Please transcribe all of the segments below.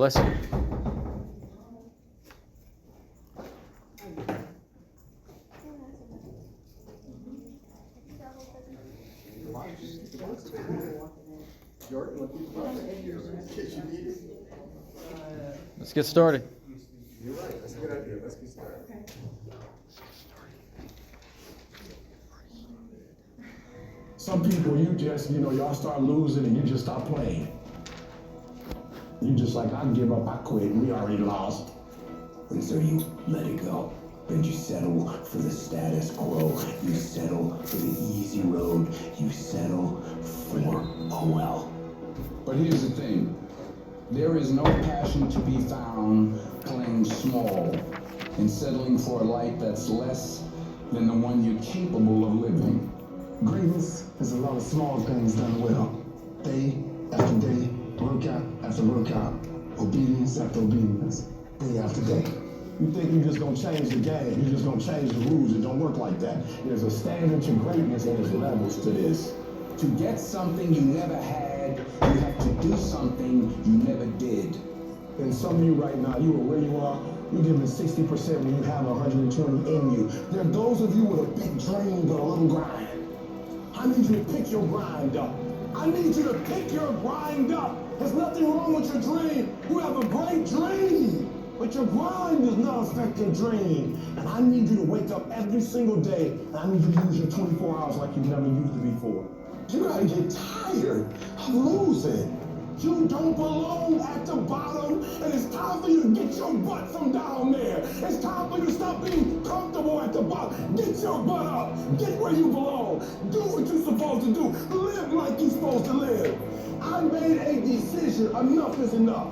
Bless you. Let's get started. You're right. That's a good idea. Let's get started. Some people, y'all start losing and you just stop playing. You just like, I give up, I quit, we already lost. And so you let it go. And you settle for the status quo. You settle for the easy road. You settle for, oh well. But here's the thing. There is no passion to be found playing small and settling for a life that's less than the one you're capable of living. Greatness is a lot of small things done well. Day after day, workout after workout, obedience after obedience, day after day. You think you're just gonna change the game, you're just gonna change the rules. It don't work like that. There's a standard to greatness and there's levels to this. To get something you never had, you have to do something you never did. And some of you right now, you are where you are, you're giving 60% when you have 120 in you. There are those of you with a big dream but a little grind. I need you to pick your grind up. I need you to pick your grind up. There's nothing wrong with your dream. You have a great dream, but your grind does not affect your dream. And I need you to wake up every single day, and I need you to use your 24 hours like you've never used it before. You gotta get tired of losing. You don't belong at the bottom, and it's time for you to get your butt from down there. It's time for you to stop being comfortable at the bottom. Get your butt up. Get where you belong. Do what you're supposed to do. Live like you're supposed to live. I made a decision. Enough is enough.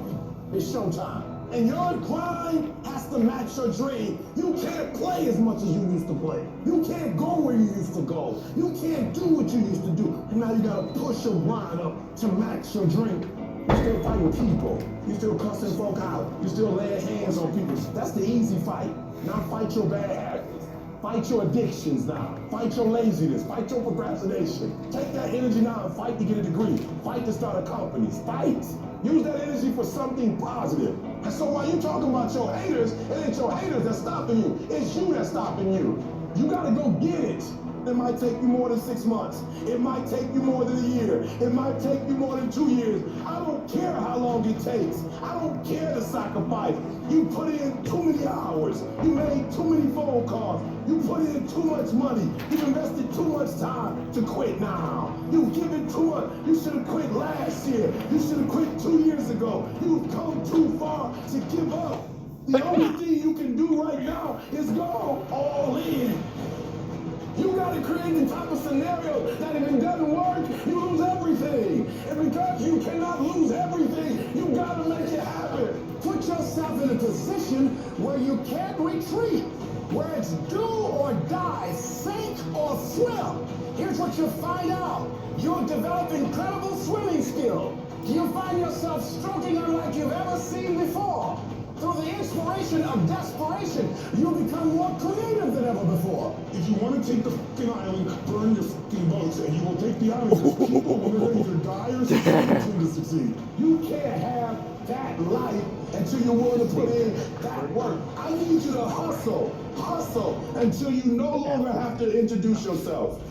It's showtime. And your grind has to match your dream. You can't play as much as you used to play. You can't go where you used to go. You can't do what you used to do. And now you gotta push your grind up to match your dream. You still fighting people. You still cussing folk out. You still laying hands on people. That's the easy fight. Now fight your bad habits. Fight your addictions now. Fight your laziness. Fight your procrastination. Take that energy now and fight to get a degree. Fight to start a company. Fight. Use that energy for something positive. And so while you're talking about your haters, it ain't your haters that's stopping you. It's you that's stopping you. You gotta go get it. It might take you more than 6 months. It might take you more than a year. It might take you more than 2 years. I don't care how long it takes. I don't care the sacrifice. You put in too many hours. You made too many phone calls. You put in too much money. You invested too much time to quit now. You've given too much. You should have quit last year. You should have quit 2 years ago. You've come too far to give up. The only thing you can do right now is go all in. You gotta create the type of scenario that if it doesn't work, you lose everything. And because you cannot lose everything, you gotta make it happen. Put yourself in a position where you can't retreat, where it's do or die, sink or swim. Here's what you'll find out. You'll develop incredible swimming skill. You'll find yourself stroking unlike you've ever seen before. Through the inspiration of desperation, you'll become more creative than ever before. If you want to take the fucking island, burn your fucking boats, and you will take the island because people will either die or succeed to succeed. You can't have that life until you're willing to put in that work. I need you to hustle until you no longer have to introduce yourself.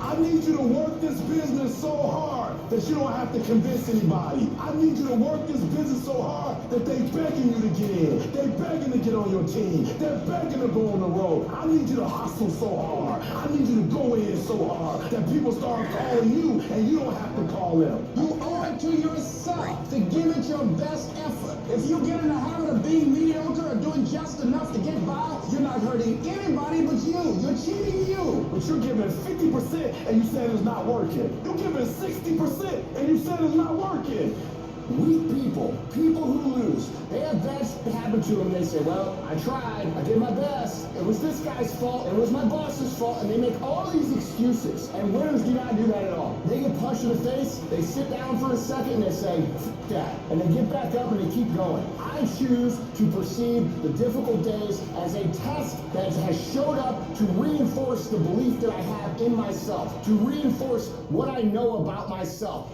I need you to work this business so hard that you don't have to convince anybody. I need you to work this business so hard that they begging you to get in. They begging to get on your team. They're begging to go on the road. I need you to hustle so hard. I need you to go in so hard that people start calling you and you don't have to call them. You owe it to yourself to give it your best effort. If you get in the habit of being mediocre or doing just enough to get by, you're not hurting anybody but you. You're cheating you. But you're giving 50% and you said it's not working. You're giving 60% and you said it's not working. Weak people who lose, they have that happen to them. They say, well, I tried, I did my best, it It was this guy's fault. It was my boss's fault. And they make all these excuses. And winners do not do that at all. They get punched in the face. They sit down for a second and they say, "F that." And they get back up and they keep going. I choose to perceive the difficult days as a test that has showed up to reinforce the belief that I have in myself, to reinforce what I know about myself.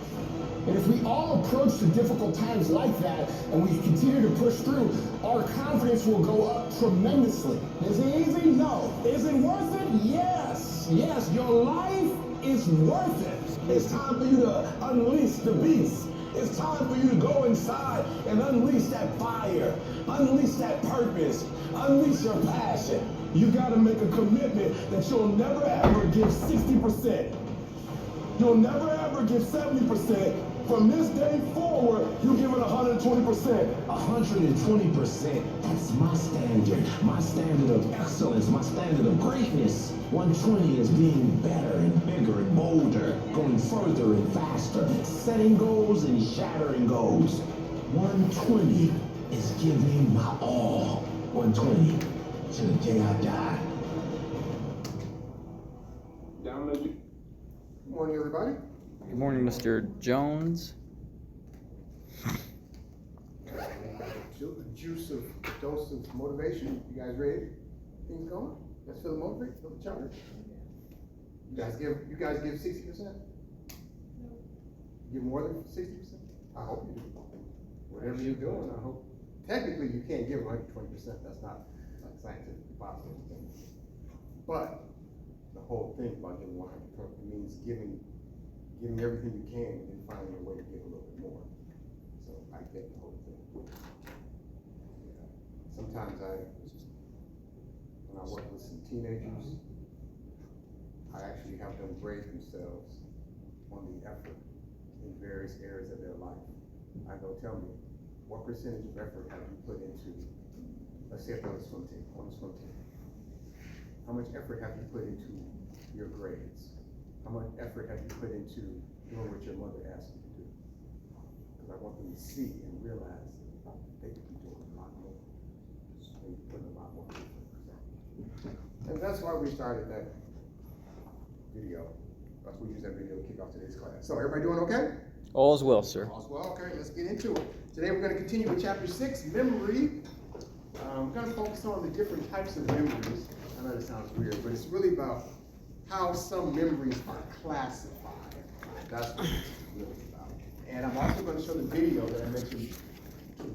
And if we all approach the difficult times like that, and we continue to push through, our confidence will go up tremendously. Is it easy? No. Is it worth it? Yes. Yes, your life is worth it. It's time for you to unleash the beast. It's time for you to go inside and unleash that fire, unleash that purpose, unleash your passion. You gotta make a commitment that you'll never ever give 60%. You'll never ever give 70%. From this day forward, you give it 120%. 120%. That's my standard of excellence, my standard of greatness. 120 is being better and bigger and bolder, going further and faster, setting goals and shattering goals. 120 is giving my all. 120 to the day I die. Good morning, everybody. Good morning, Mr. Jones. Juice of dose of motivation. You guys ready? Things going? Let's feel motivated. Feel the charge. You guys give 60%? Give more than 60%? I hope you do. Whatever you're doing, I hope. Technically, you can't give 120%. That's not like scientifically possible. But the whole thing about giving 100% means giving everything you can and then finding a way to give a little bit more. So I get the whole thing. Yeah. Sometimes when I work with some teenagers, I actually have them grade themselves on the effort in various areas of their life. I go, tell me, what percentage of effort have you put into, let's say if they're on the swim team, how much effort have you put into your grades? How much effort have you put into doing what your mother asked you to do? Because I want them to see and realize that they could be doing a lot more. And you put a lot more effort. And that's why we started that video. That's why we use that video to kick off today's class. So everybody doing okay? All is well, sir. All's well, okay, let's get into it. Today we're going to continue with chapter 6, memory. We're going to focus on the different types of memories. I know that sounds weird, but it's really about how some memories are classified. That's what it's really about. And I'm also going to show the video that I mentioned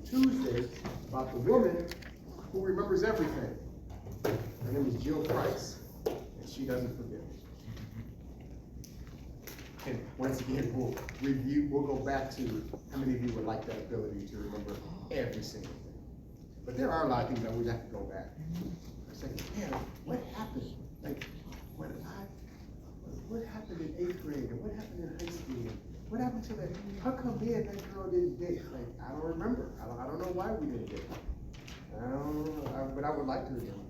Tuesday about the woman who remembers everything. Her name is Jill Price, and she doesn't forget. And once again, we'll go back to how many of you would like that ability to remember every single thing. But there are a lot of things that we'd have to go back. I say, man, what happened? Like, what happened in 8th grade? And what happened in high school? What happened to that? How come me and that girl didn't date? Like, I don't remember. I don't know why we didn't date. I don't know, but I would like to remember.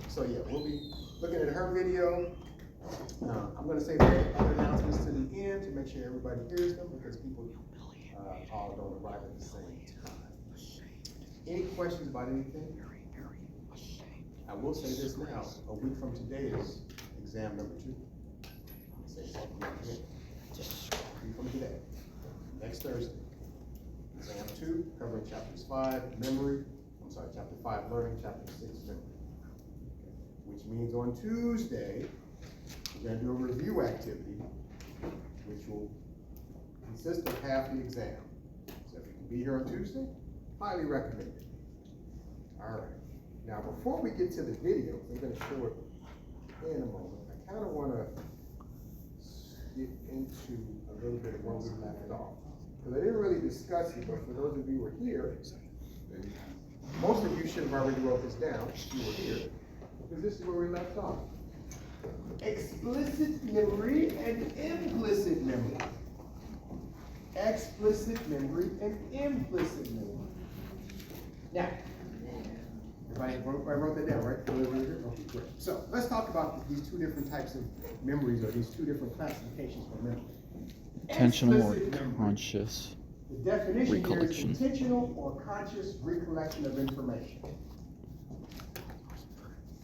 So yeah, we'll be looking at her video. I'm going to say the other announcements to the end to make sure everybody hears them because people all don't arrive at the same time. Any questions about anything? I will say this now. A week from today is exam number 2. Say something like that. A week from today. Next Thursday. Exam 2, covering chapters 5, chapter 5, learning, chapter 6, memory. Which means on Tuesday, we're going to do a review activity, which will consist of half the exam. So if you can be here on Tuesday, highly recommend it. All right. Now, before we get to the video, I'm going to show it in a moment. I kind of want to get into a little bit of where we left off. Because I didn't really discuss it, but for those of you who were here, most of you should have already wrote this down if you were here, because this is where we left off. Explicit memory and implicit memory. Explicit memory and implicit memory. Now, everybody wrote that down, right? Okay, great. So let's talk about these two different types of memories, or these two different classifications for memory. Intentional or Explicit memory. conscious The definition here is recollection. intentional or conscious recollection of information.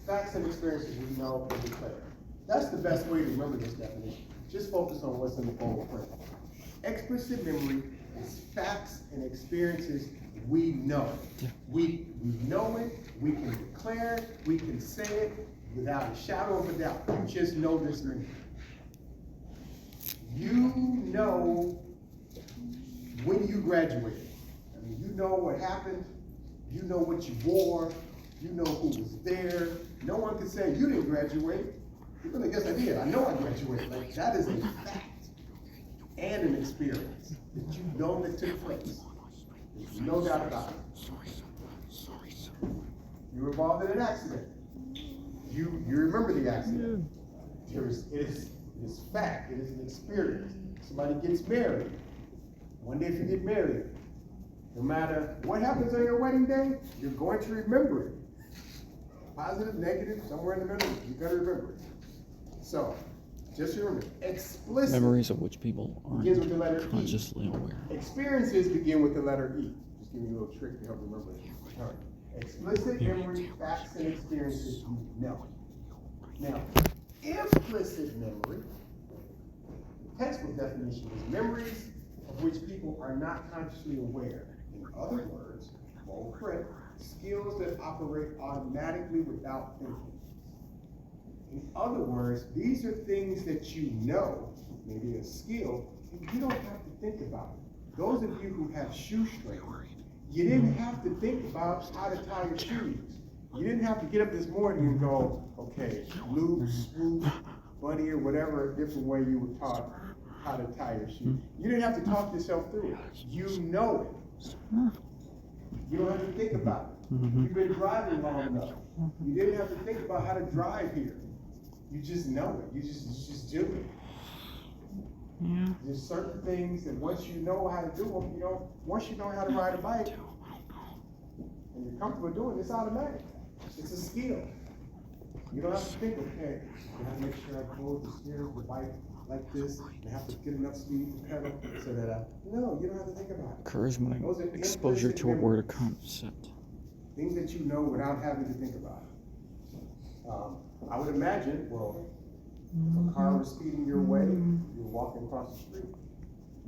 facts and experiences we know and declare. That's the best way to remember this definition. Just focus on what's in the bold print. Explicit memory is facts and experiences we know. We know it, we can declare it, we can say it without a shadow of a doubt. You just know this memory. You know when you graduated. I mean, you know what happened, you know what you wore, you know who was there. No one can say you didn't graduate. You're gonna guess I did. I know I graduated. Like, that is a fact and an experience that you know that took place. There's no doubt about it. You were involved in an accident. You remember the accident. It is fact. It is an experience. Somebody gets married. One day if you get married, no matter what happens on your wedding day, you're going to remember it. Positive, negative, somewhere in the middle, you gotta remember it. So, just remember, explicit Memories of which people begins with the aren't letter E. consciously aware. Experiences begin with the letter E. Just give you a little trick to help remember it. All right. Explicit memory, facts, and experiences you know. Now, implicit memory, the textbook definition is memories of which people are not consciously aware. In other words, bold print, skills that operate automatically without thinking. In other words, these are things that you know, maybe a skill, and you don't have to think about it. Those of you who have shoestrings, you didn't have to think about how to tie your shoes. You didn't have to get up this morning and go, okay, loop, swoop, buddy, or whatever different way you were taught how to tie your shoe. You didn't have to talk yourself through it. You know it. You don't have to think about it. You've been driving long enough. You didn't have to think about how to drive here. You just know it. You just do it. Yeah. There's certain things that once you know how to do them, once you know how to ride a bike, and you're comfortable doing it, it's automatic. It's a skill. You don't have to think, okay, I have to make sure I hold the steering of the bike like this, and I have to get enough speed to pedal so that no, you don't have to think about it. Charisma, Those are exposure implicit to a word or memories. concept. Things that you know without having to think about it. I would imagine, well, if a car was speeding your way, you're walking across the street,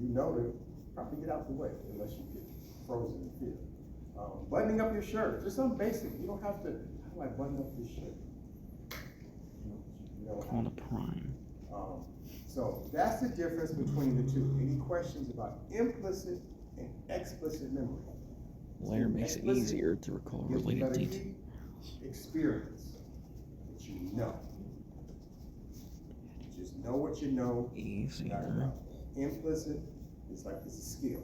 you know to probably get out the way unless you get frozen in fear. Buttoning up your shirt, just something basic. You don't have to, how do I button up this shirt? You know, Called a prime. so that's the difference between the two. Any questions about implicit and explicit memory? Later makes it Explicit easier to recall gives you related better detail. experience that you know. You just know what you know. Easier. Implicit is like it's a skill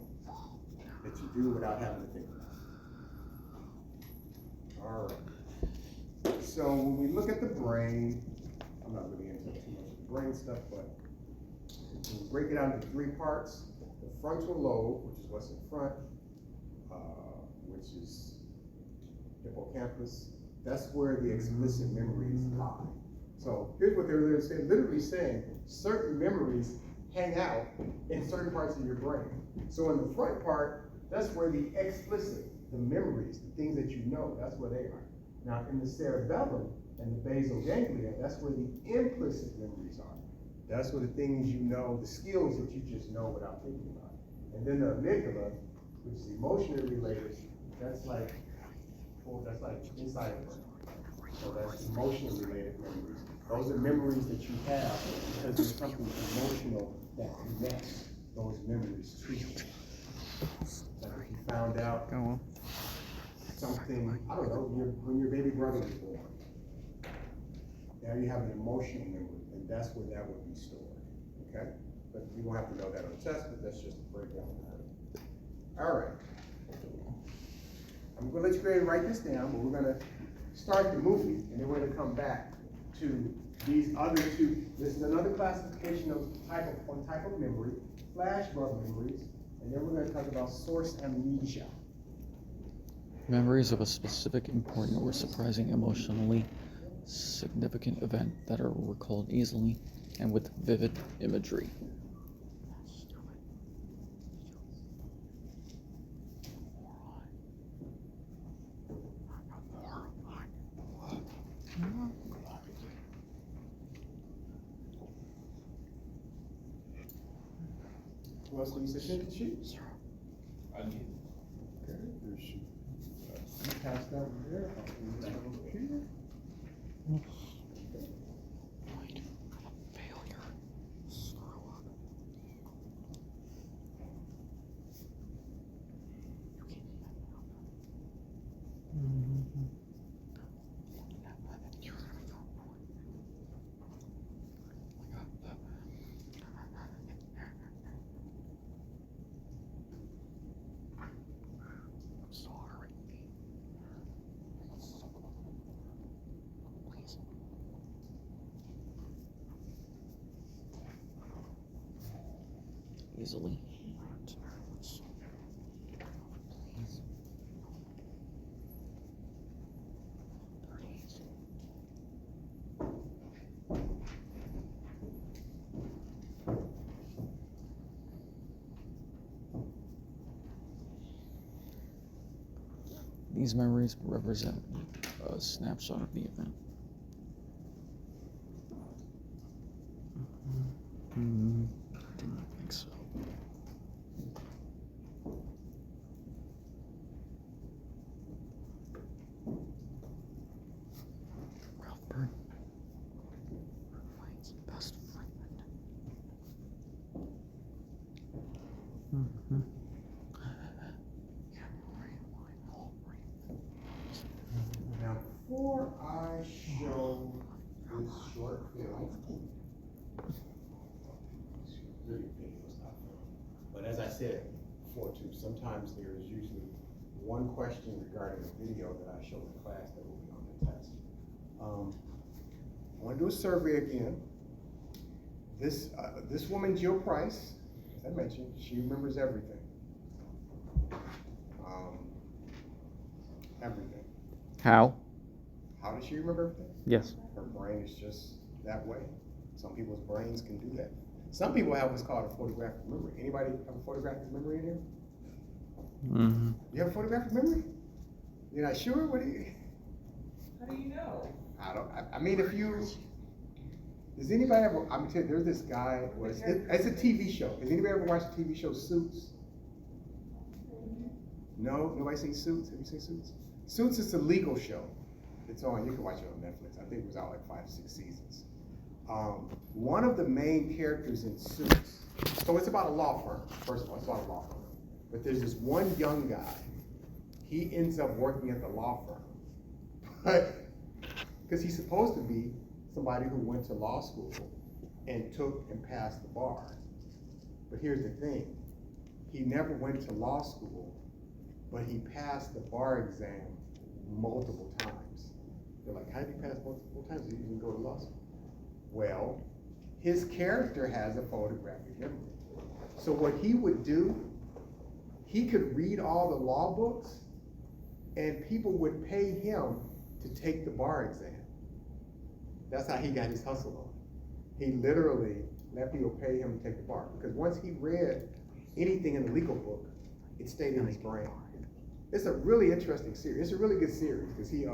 that you do without having to think about it. All right. So when we look at the brain, I'm not really into too much of the brain stuff, but we break it out into three parts. The frontal lobe, which is what's in front, which is hippocampus. That's where the explicit memories lie. So here's what they're literally saying, certain memories hang out in certain parts of your brain. So in the front part, that's where the explicit, the memories, the things that you know, that's where they are. Now in the cerebellum and the basal ganglia, that's where the implicit memories are. That's where the things you know, the skills that you just know without thinking about it. And then the amygdala, which is emotionally related, that's like inside the brain. So that's emotionally related memories. Those are memories that you have because there's something emotional that connects those memories to you. Like if you found out something, I don't know, when your baby brother was born. Now you have an emotional memory, and that's where that would be stored. Okay? But you won't have to know that on the test, but that's just a breakdown of it. All right. I'm going to let you go ahead and write this down, but we're going to start the movie, and then we're going to come back to these other two. This is another classification of type of memory, flashbulb memories, and then we're going to talk about source amnesia. Memories of a specific, important, or surprising, emotionally significant event that are recalled easily and with vivid imagery. Who else needs to shoot? I need. Okay, there's shoot. You pass that one there. I'll move that over here. Failure. Screw up. I'm sorry. Please. Easily. Please. Please. These memories represent a snapshot of the event. Didn't think so. Ralph Byrne. Ryan's best friend. Now, before I show this short film, really video's not film. But as I said before too, sometimes there is usually one question regarding a video that I show in class that will be on the test. I want to do a survey again. This woman, Jill Price, as I mentioned, she remembers everything. Everything. How? How does she remember everything? Yes. Her brain is just that way. Some people's brains can do that. Some people have what's called a photographic memory. Anybody have a photographic memory in here? Mm-hmm. You have a photographic memory? You're not sure? What do you? How do you know? I mean, if you, does anybody ever, I'm telling you, there's this guy, it's a TV show. Has anybody ever watched the TV show Suits? No? Nobody seen Suits? Have you seen Suits? Suits is a legal show. It's on, you can watch it on Netflix. I think it was out like 5 or 6 seasons. One of the main characters in Suits, so it's about a law firm, first of all, it's about a law firm. But there's this one young guy, he ends up working at the law firm. But, because he's supposed to be somebody who went to law school and took and passed the bar. But here's the thing, he never went to law school, but he passed the bar exam multiple times. They're like, how did you pass multiple times? You didn't go to law school. Well, his character has a photographic memory. So what he would do, he could read all the law books and people would pay him to take the bar exam. That's how he got his hustle on. He literally let people pay him to take the bar because once he read anything in the legal book, it stayed in his brain. It's a really interesting series. It's a really good series because he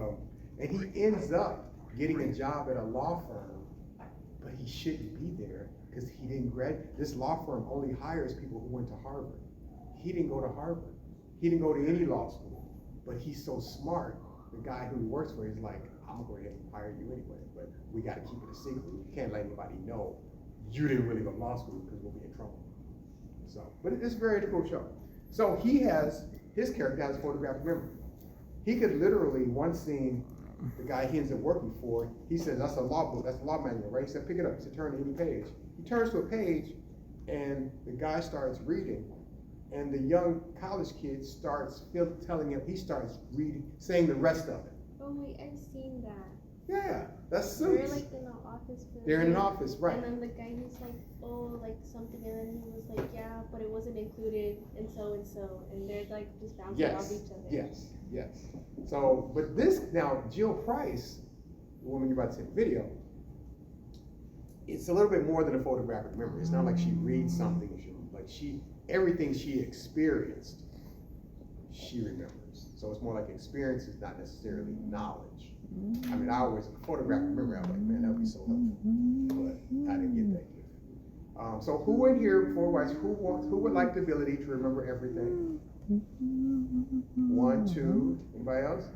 ends up getting a job at a law firm, but he shouldn't be there because he didn't graduate. This law firm only hires people who went to Harvard. He didn't go to Harvard. He didn't go to any law school, but he's so smart. The guy who he works for is like, I'm gonna go ahead and hire you anyway, but we gotta keep it a secret. We can't let anybody know you didn't really go to law school because we'll be in trouble. So, but it's a very cool show. So his character has a photographic memory. He could literally, one scene, the guy he ends up working for, he says, that's a law book, that's a law manual, right? He said, pick it up. He said, turn to any page. He turns to a page, and the guy starts reading, and the young college kid starts telling him, he starts reading, saying the rest of it. Oh wait, I've seen that. Yeah, that's They're Suits. like in an office building. They're in an office, right. And then the guy who's like, oh, like something, and then he was like, yeah, but it wasn't included, and so, and they're like just bouncing off each other. Yes. So, but this, now, Jill Price, the woman you're about to see the video, it's a little bit more than a photographic memory. It's not like she reads something, everything she experienced, she remembers. So it's more like experiences, not necessarily knowledge. I mean, I always, photographic memory, I was like, man, that would be so helpful, but I didn't get that gift. So who in here, before we watch, who would like the ability to remember everything? 1, 2, anybody else?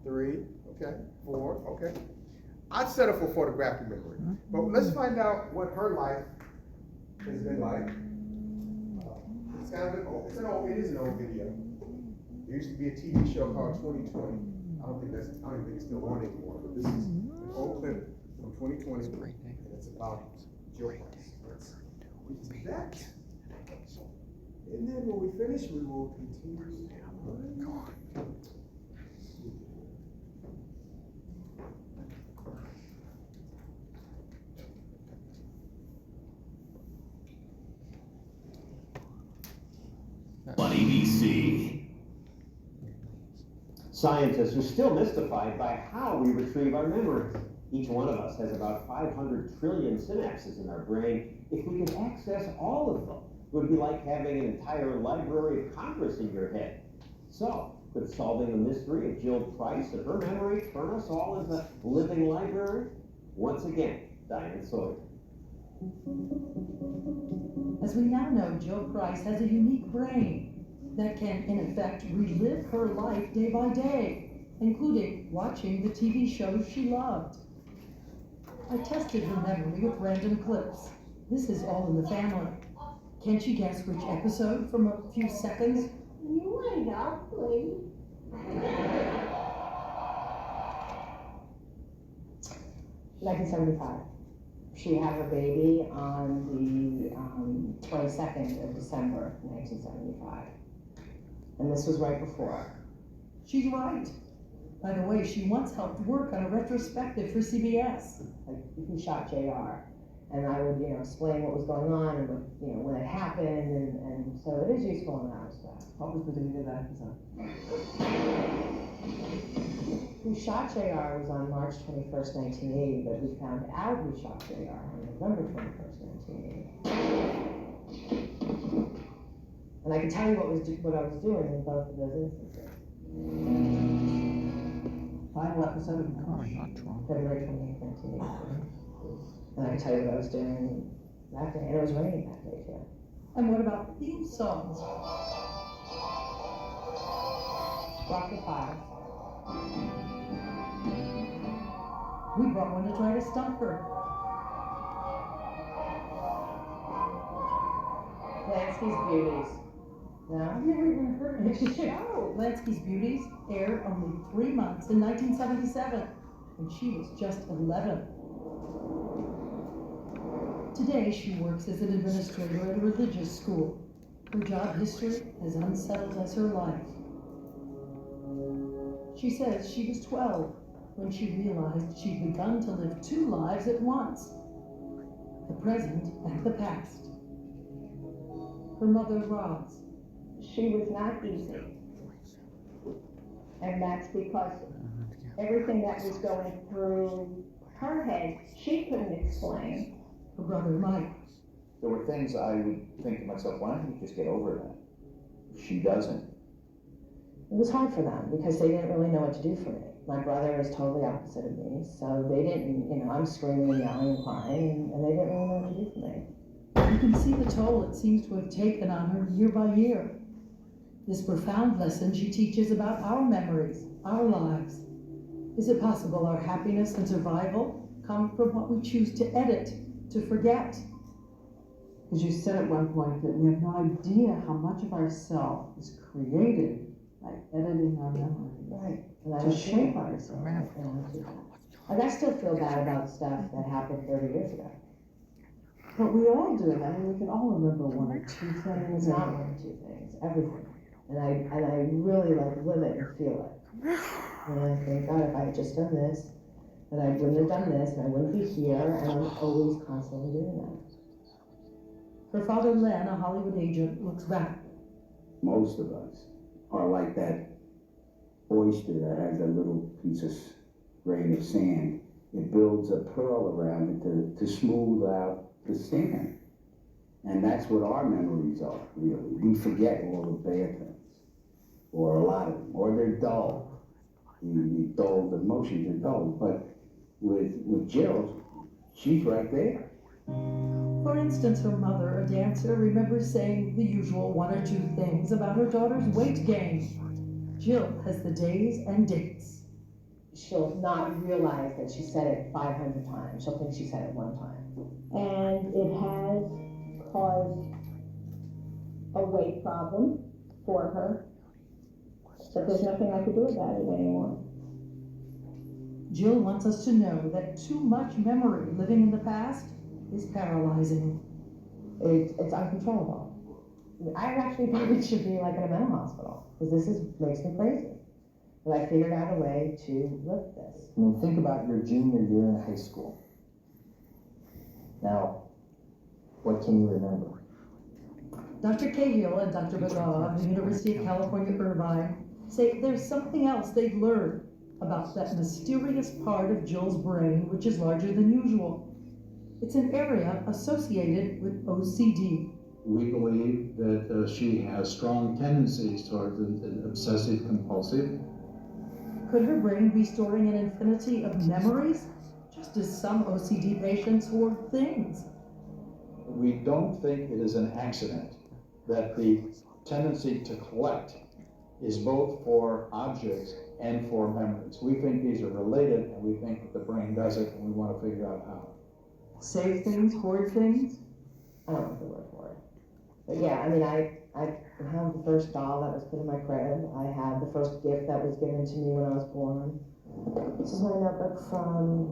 3, okay, 4, okay. I'd settle for photographic memory, but let's find out what her life has been like. It's kind of an old, it is an old video. There used to be a TV show called 2020. I don't even think it's still on anymore, but this is an old clip from 2020, and it's about Jill Price. Let's do that. And then when we finish, we will continue. Buddy BC. Scientists are still mystified by how we retrieve our memories. Each one of us has about 500 trillion synapses in our brain. If we could access all of them, it would be like having an entire Library of Congress in your head. So, could solving the mystery of Jill Price and her memory turn us all into a living library? Once again, Diane Sawyer. As we now know, Jill Price has a unique brain that can, in effect, relive her life day by day, including watching the TV shows she loved. I tested her memory with random clips. This is All in the Family. Can she guess which episode from a few seconds? You went up, please. 1975. She had her baby on the 22nd of December, 1975. And this was right before. She's right. By the way, she once helped work on a retrospective for CBS. Like, who shot JR? And I would, explain what was going on and what, when it happened, and so it is useful in that respect. What was the date of that episode? Who shot JR was on March 21st, 1980, but we found out who shot JR on November 21st, 1980. And I can tell you what I was doing in both of those instances. Final episode of February 28th, 1980. And I can tell you what I was doing that day, and it was raining that day too. And what about theme songs? Rock the Files. We brought one to try to stump her. Lansky's Beauties. No? I've never even heard of this show. Lansky's Beauties aired only 3 months in 1977, when she was just 11. Today, she works as an administrator at a religious school. Her job history as unsettled as her life. She says she was 12 when she realized she'd begun to live 2 lives at once, the present and the past. Her mother, Roz. She was not easy. And that's because everything that was going through her head, she couldn't explain. Her brother, Mike. There were things I would think to myself, why don't you just get over that? She doesn't. It was hard for them because they didn't really know what to do for me. My brother is totally opposite of me, so they didn't, I'm screaming and yelling and crying, and they didn't really know what to do for me. You can see the toll it seems to have taken on her year by year. This profound lesson she teaches about our memories, our lives. Is it possible our happiness and survival come from what we choose to edit, to forget? Because you said at one point that we have no idea how much of ourself is created by editing our memories. Right. To shape ourselves. Like, I still feel bad about stuff that happened 30 years ago. But we all do it. I mean, we can all remember 1 or 2 things. It's not 1 or 2 things, everything. And I really live it and feel it. And I think, God, if I had just done this, then I wouldn't have done this, and I wouldn't be here, and I'm always constantly doing that. Her father, Len, a Hollywood agent, looks back. Most of us are like that oyster that has a little piece of grain of sand. It builds a pearl around it to smooth out the sand. And that's what our memories are, really. We forget all the bad things, or a lot of them, or they're dull. The emotions are dull. But with Jill, she's right there. For instance, her mother, a dancer, remembers saying the usual one or two things about her daughter's weight gain. Jill has the days and dates. She'll not realize that she said it 500 times. She'll think she said it one time. And it has caused a weight problem for her, but there's nothing I could do about it anymore. Jill wants us to know that too much memory living in the past is paralyzing. It's uncontrollable. I actually think it should be like in a mental hospital, because makes me crazy. But I figured out a way to lift this. I mean, think about your junior year in high school. Now, what can you remember? Dr. Cahill and Dr. Begaw of the University of California, Irvine say there's something else they've learned about that mysterious part of Jill's brain which is larger than usual. It's an area associated with OCD. We believe that she has strong tendencies towards an obsessive compulsive. Could her brain be storing an infinity of memories, just as some OCD patients hoard things? We don't think it is an accident that the tendency to collect is both for objects and for memories. We think these are related, and we think that the brain does it, and we want to figure out how. Save things, hoard things? I don't know the word for it. But yeah, I mean, I have the first doll that was put in my crib. I have the first gift that was given to me when I was born. This is my notebook from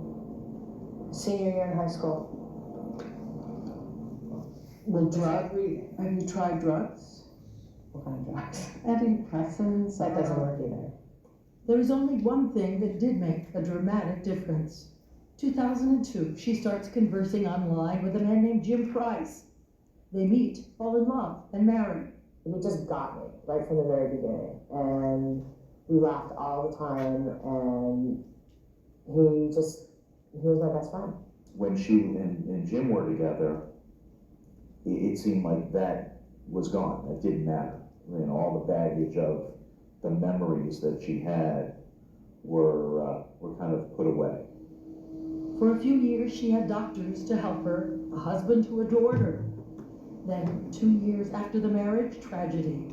senior year in high school. Well, have you tried drugs? What kind of drugs? Antidepressants? That doesn't work either. There is only one thing that did make a dramatic difference. 2002, she starts conversing online with a man named Jim Price. They meet, fall in love, and marry. He just got me right from the very beginning, and we laughed all the time, and he was my best friend. When she and Jim were together, it seemed like that was gone. It didn't matter. You know, all the baggage of the memories that she had were kind of put away. For a few years, she had doctors to help her, a husband who adored her. Then, 2 years after the marriage, tragedy.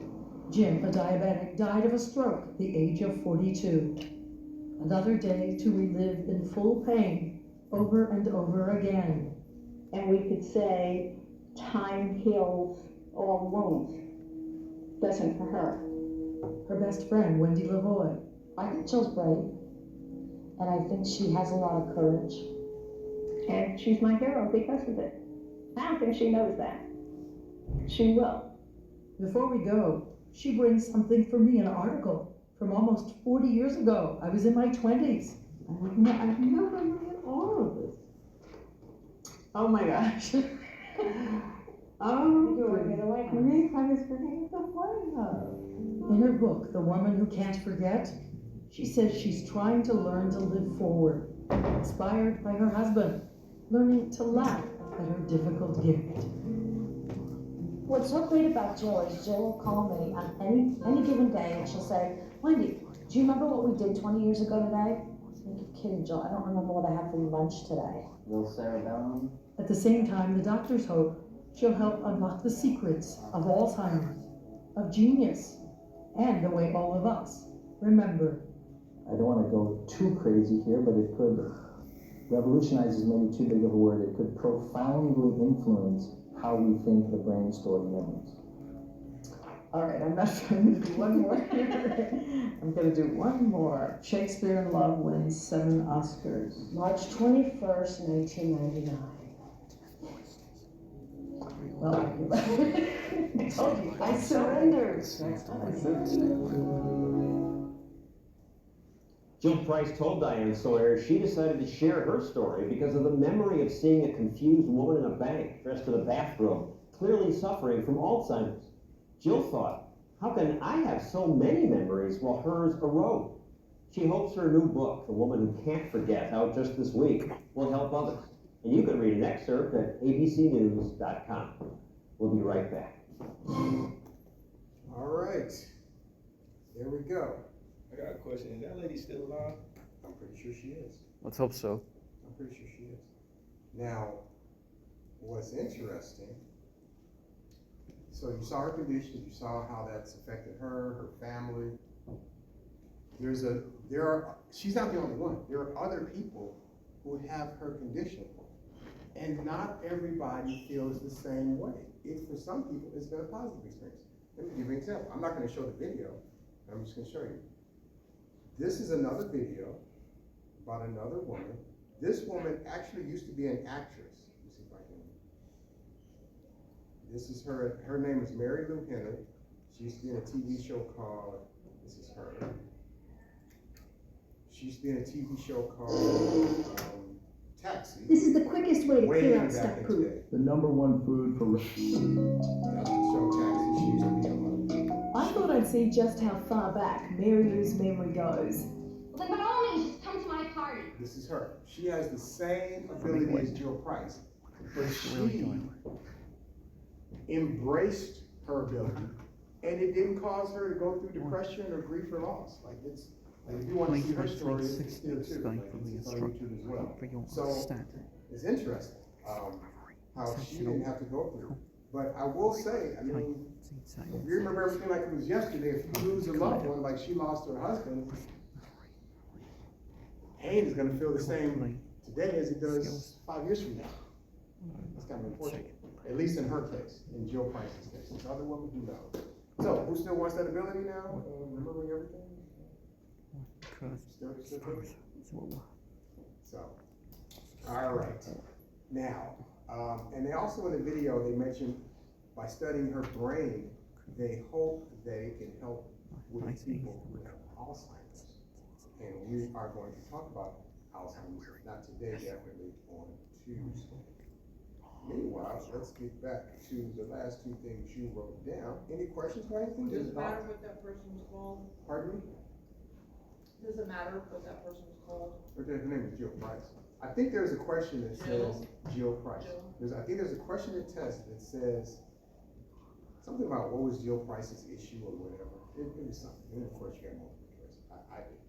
Jim, a diabetic, died of a stroke at the age of 42. Another day to relive in full pain, over and over again. And we could say, time heals all wounds. Doesn't for her. Her best friend, Wendy Lavoie. I think Jill's brave, and I think she has a lot of courage. And she's my hero because of it. I don't think she knows that. She will. Before we go, she brings something for me, an article from almost 40 years ago. I was in my 20s. I've never read all of this. Oh my gosh. Oh, you were the White House. I was forgetting the White House. In her book, The Woman Who Can't Forget, she says she's trying to learn to live forward, inspired by her husband, learning to laugh at her difficult gift. What's so great about Jill is Jill will call me on any given day and she'll say, Wendy, do you remember what we did 20 years ago today? You're kidding, Jill. I don't remember what I had for lunch today. Little cerebellum. At the same time, the doctors hope she'll help unlock the secrets of Alzheimer's, of genius, and the way all of us remember. I don't want to go too crazy here, but it could revolutionize is maybe too big of a word. It could profoundly influence how we think the brain stores memories. All right, I'm going to do one more. I'm going to do one more. Shakespeare in Love wins 7 Oscars. March 21st, 1999. Well, I told you, I surrendered. Jill Price told Diane Sawyer she decided to share her story because of the memory of seeing a confused woman in a bank dressed in a bathrobe, clearly suffering from Alzheimer's. Jill thought, how can I have so many memories while hers erode? She hopes her new book, The Woman Who Can't Forget, out just this week, will help others. And you can read an excerpt at abcnews.com. We'll be right back. All right. There we go. I got a question. Is that lady still alive? I'm pretty sure she is. Let's hope so. I'm pretty sure she is. Now, what's interesting, so you saw her condition, you saw how that's affected her, her family. She's not the only one. There are other people who have her condition, and not everybody feels the same way. For some people, it's been a positive experience. Let me give you an example. I'm not going to show the video, but I'm just going to show you. This is another video about another woman. This woman actually used to be an actress. Let me see if I can. This is her. Her name is Mary Lou Henner. She used to be in a TV show called, this is her. She used to be in a TV show called Taxi. This is the quickest way to clear out back stuck in poop. day. The number one food for That's the show Taxi. She used to be on. I thought I'd see just how far back Mary Lou's memory goes. Well, then by all means, just come to my party. This is her. She has the same ability as Jill Price, but she embraced her ability, and it didn't cause her to go through depression or grief or loss. Like if you want to see her story, it's here too. Like it's on YouTube as well. So it's interesting how she didn't have to go through. But I will say, I mean, if you remember everything like it was yesterday, if you lose a loved one, like she lost her husband, pain is going to feel the same today as it does 5 years from now. That's kind of important, at least in her case, in Jill Price's case. This other woman, who knows? So, who still wants that ability now? Remembering everything? Still good? So, all right. Now, and they also in the video, they mentioned by studying her brain, they hope they can help with people who have Alzheimer's. And we are going to talk about Alzheimer's, not today, definitely on Tuesday. Meanwhile, let's get back to the last two things you wrote down. Any questions or anything? Does it matter what that person's called? Pardon me? Does it matter what that person's called? Her name is Jill Price. I think there's a question that says Jill Price. I think there's a question in test that says something about what was Jill Price's issue or whatever. It was something. And of course, you got multiple choice.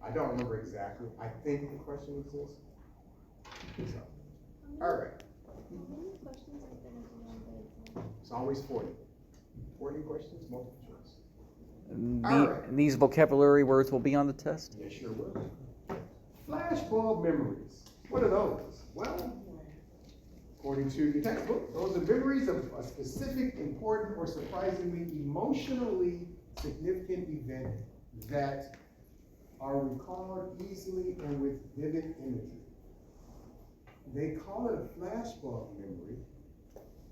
I don't remember exactly. I think the question exists. So, all right. It's always 40. 40 questions, multiple choice. These vocabulary words will be on the test? Yes, sure will. Flashbulb memories. What are those? Well, according to your textbook, those are memories of a specific, important, or surprisingly emotionally significant event that are recalled easily and with vivid imagery. They call it a flashbulb memory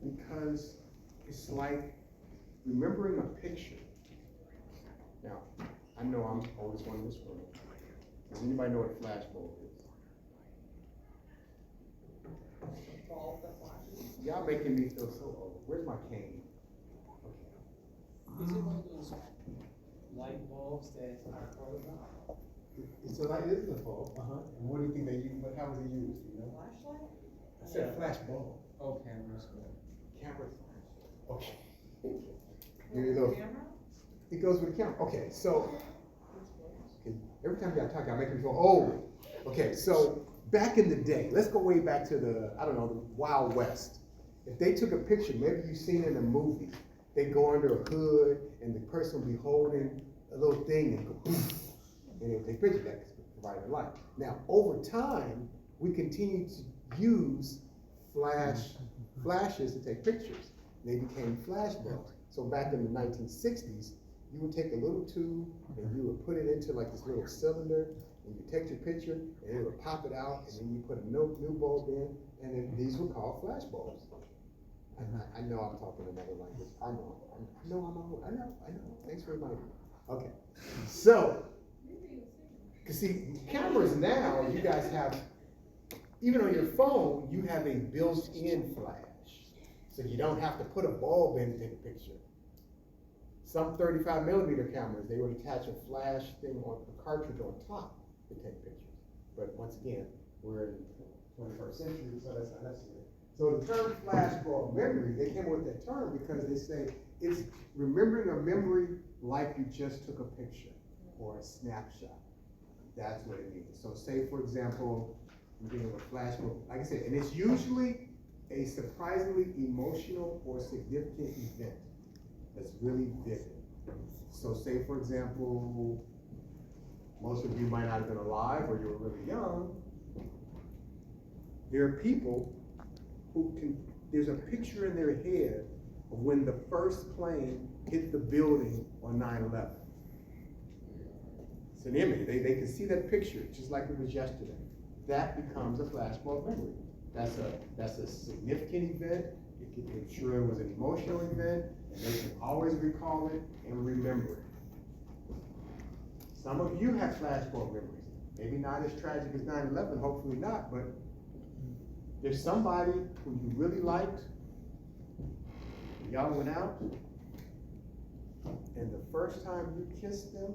because it's like remembering a picture. Now, I know I'm the oldest one in this room. Does anybody know what a flashbulb is? Y'all making me feel so old. Where's my cane? Okay. Is it one of those light bulbs that are photographed? It's a light, it is a bulb. And what do you think they use? How was it used? You know? Flashlight? I said flash bulb. Oh, cameras. Camera flash. Okay. Here you go. It goes with the camera. Okay, so every time y'all talk, y'all make me feel old. Okay, so back in the day, let's go way back to the Wild West. If they took a picture, maybe you've seen it in a movie, they go under a hood and the person will be holding a little thing and go poof, and they'll take a picture that provided light. Now, over time, we continue to use flashes to take pictures. They became flashbulbs. So back in the 1960s, you would take a little tube and you would put it into like this little cylinder, and you take your picture and it would pop it out, and then you put a new bulb in, and then these were called flash bulbs. I know I'm talking another language. I know I'm old. I know. Thanks for reminding me. Okay. So, because see, cameras now, you guys have, even on your phone, you have a built-in flash. So you don't have to put a bulb in to take a picture. Some 35 millimeter cameras, they would attach a flash thing on a cartridge on top to take pictures. But once again, we're in the 21st century, so that's not necessary. So the term flashbulb memory, they came up with that term because they say it's remembering a memory like you just took a picture or a snapshot. That's what it means. So say, for example, you're dealing with flashbulb, like I said, and it's usually a surprisingly emotional or significant event that's really vivid. So say, for example, most of you might not have been alive or you were really young. There are people who can, there's a picture in their head of when the first plane hit the building on 9/11. It's an image, they can see that picture just like it was yesterday. That becomes a flashbulb memory. That's a significant event. I'm sure it was an emotional event, and they can always recall it and remember it. Some of you have flashbulb memories. Maybe not as tragic as 9/11, hopefully not, but there's somebody who you really liked, y'all went out, and the first time you kissed them,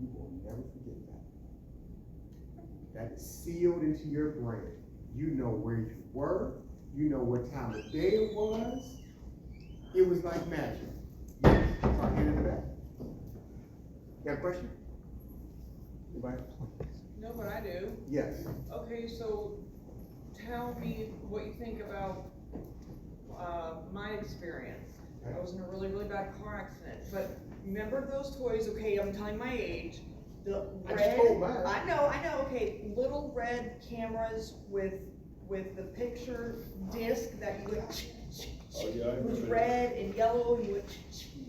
you will never forget that. That is sealed into your brain. You know where you were, you know what time of day it was. It was like magic. Yes, sorry, hand in the back. You got a question? Anybody? No, but I do. Yes. Okay, so tell me what you think about my experience. I was in a really, really bad car accident, but remember those toys? Okay, I'm telling my age. The red, I just told mine. I know, okay, little red cameras with the picture disc that you would, it was red and yellow, you would,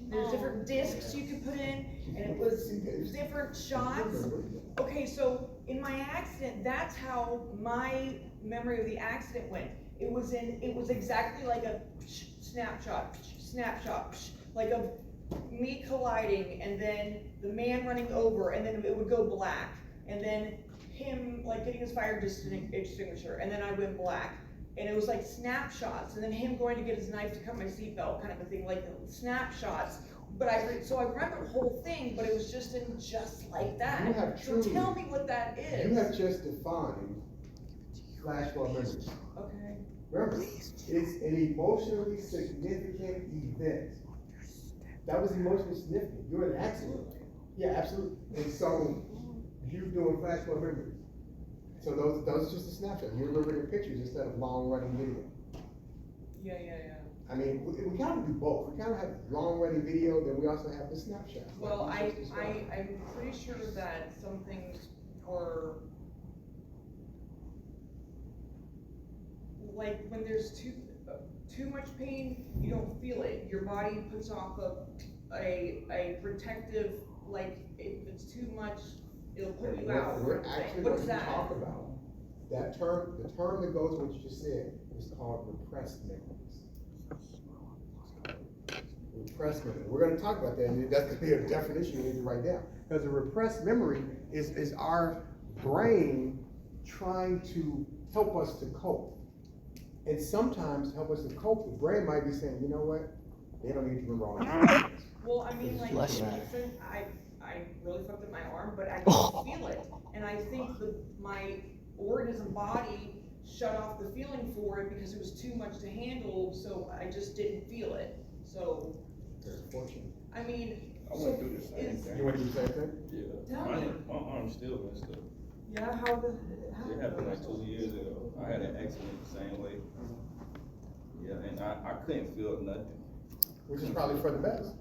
there's different discs you could put in, and it was different shots. Okay, so in my accident, that's how my memory of the accident went. It was exactly like a snapshot, like of me colliding, and then the man running over, and then it would go black, and then him like getting his fire extinguisher, and then I went black, and it was like snapshots, and then him going to get his knife to cut my seatbelt, kind of a thing, like snapshots. But so I remember the whole thing, but it was just like that. You have so tell me what that is. You have just defined flashbulb memories. Okay. Remember, it's an emotionally significant event. That was emotionally significant. You're in an accident. Yeah, absolutely. And so you're doing flashbulb memories. So those are just a snapshot. You remember the pictures instead of long running video. Yeah. I mean, we gotta do both. We gotta have long running video, then we also have the snapshots. Well, I'm pretty sure that some things were like when there's too much pain, you don't feel it. Your body puts off a protective, like if it's too much, it'll put you out. We're actually What's going to that? talk about that term. The term that goes with what you just said is called repressed memories. Repressed memory. We're going to talk about that, and that's going to be a definition you need to write down. Because a repressed memory is our brain trying to help us to cope. And sometimes to help us to cope, the brain might be saying, you know what? They don't need to remember all that. Well, I mean, like, I really fucked up my arm, but I didn't feel it. And I think my organism body shut off the feeling for it because it was too much to handle, so I just didn't feel it. So, I mean, I went through the same thing. You went through the same thing? Yeah. Tell me. My arm still messed up. Yeah, how It happened like 2 years ago. I had an accident the same way. Yeah, and I couldn't feel nothing. Which is probably for the best.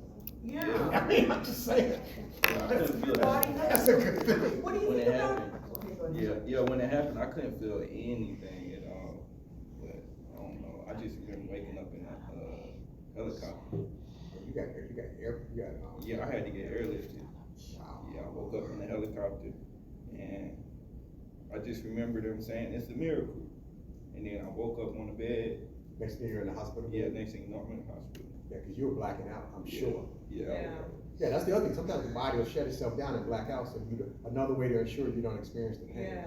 Yeah. I mean, I'm just saying. Yeah, I couldn't feel nothing. That's a good thing. What do you When think it about? happened, yeah, when it happened, I couldn't feel anything at all. But I don't know. I just remember waking up in a helicopter. You got air. Yeah, I had to get airlifted. Wow. Yeah, I woke up in the helicopter, and I just remember them saying it's a miracle. And then I woke up on the bed. Next thing you're in the hospital? Yeah, next thing you know, I'm in the hospital. Yeah, because you were blacking out, I'm sure. Yeah. Yeah, that's the other thing. Sometimes the body will shut itself down and black out, so another way to ensure you don't experience the pain. Yeah.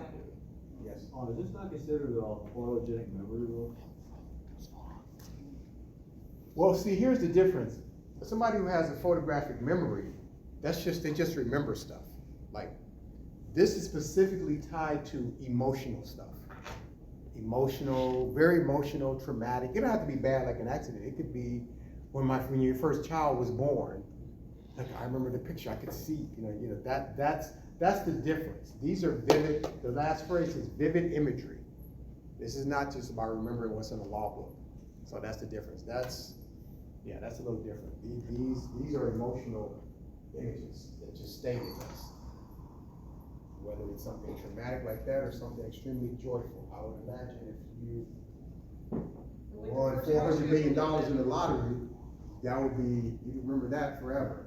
Yes. Is this not considered a photogenic memory though? Well, see, here's the difference. Somebody who has a photographic memory, they just remember stuff. Like, this is specifically tied to emotional stuff. Emotional, very emotional, traumatic. It don't have to be bad like an accident. It could be when your first child was born. Like, I remember the picture, I could see, that's the difference. These are vivid, the last phrase is vivid imagery. This is not just about remembering what's in the law book. So that's the difference. That's a little different. These are emotional images that just stay with us. Whether it's something traumatic like that or something extremely joyful. I would imagine if you won $400 million in the lottery, that would be, you remember that forever.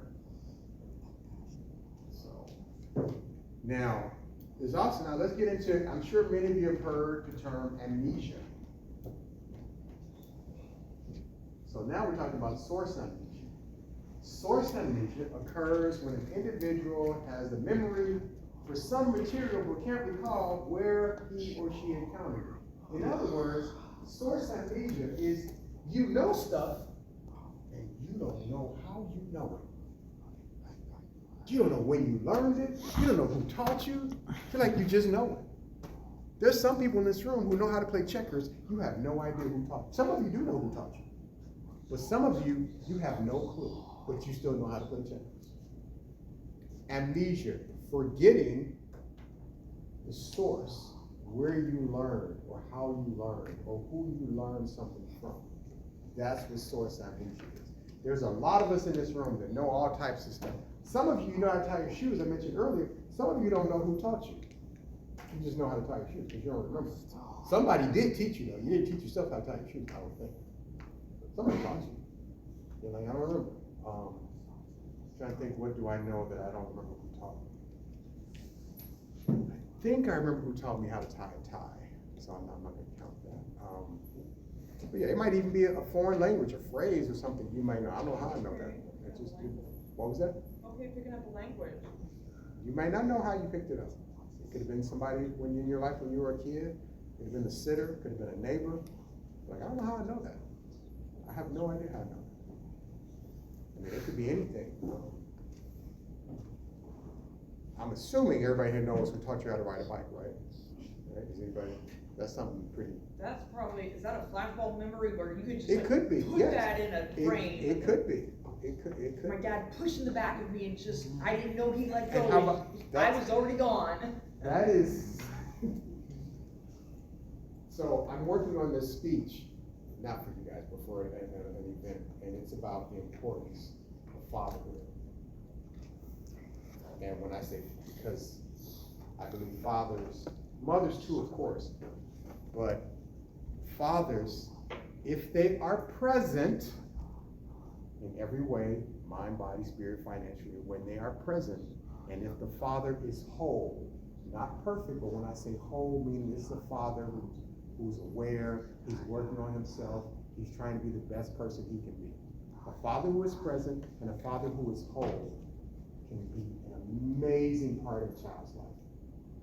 So, now, there's also, now let's get into, I'm sure many of you have heard the term amnesia. So now we're talking about source amnesia. Source amnesia occurs when an individual has the memory for some material but can't recall where he or she encountered it. In other words, source amnesia is you know stuff and you don't know how you know it. You don't know when you learned it. You don't know who taught you. You feel like you just know it. There's some people in this room who know how to play checkers. You have no idea who taught you. Some of you do know who taught you. But some of you, you have no clue, but you still know how to play checkers. Amnesia, forgetting the source, where you learned, or how you learned, or who you learned something from. That's what source amnesia is. There's a lot of us in this room that know all types of stuff. Some of you know how to tie your shoes, I mentioned earlier. Some of you don't know who taught you. You just know how to tie your shoes because you don't remember. Somebody did teach you though. You didn't teach yourself how to tie your shoes, I don't think. Somebody taught you. You're like, I don't remember. Trying to think, what do I know that I don't remember who taught me? I think I remember who taught me how to tie a tie, so I'm not going to count that. But yeah, it might even be a foreign language, a phrase or something you might know. I don't know how I know that. It just, what was that? Okay, picking up a language. You might not know how you picked it up. It could have been somebody when in your life when you were a kid. It could have been a sitter. Could have been a neighbor. Like, I don't know how I know that. I have no idea how I know that. I mean, it could be anything. I'm assuming everybody here knows who taught you how to ride a bike, right? Right? Is anybody? That's something pretty. That's probably, is that a flashbulb memory where you could just It could be, put yes. that in a brain? It could be. It could My be. dad pushing the back of me and just, I didn't know he let And how go. about- I was already gone. That is. So I'm working on this speech, not for you guys, but for an event, and it's about the importance of fatherhood. And when I say, because I believe fathers, mothers too, of course, but fathers, if they are present in every way, mind, body, spirit, financially, when they are present, and if the father is whole, not perfect, but when I say whole, meaning this is a father who's aware, he's working on himself, he's trying to be the best person he can be. A father who is present and a father who is whole can be an amazing part of a child's life.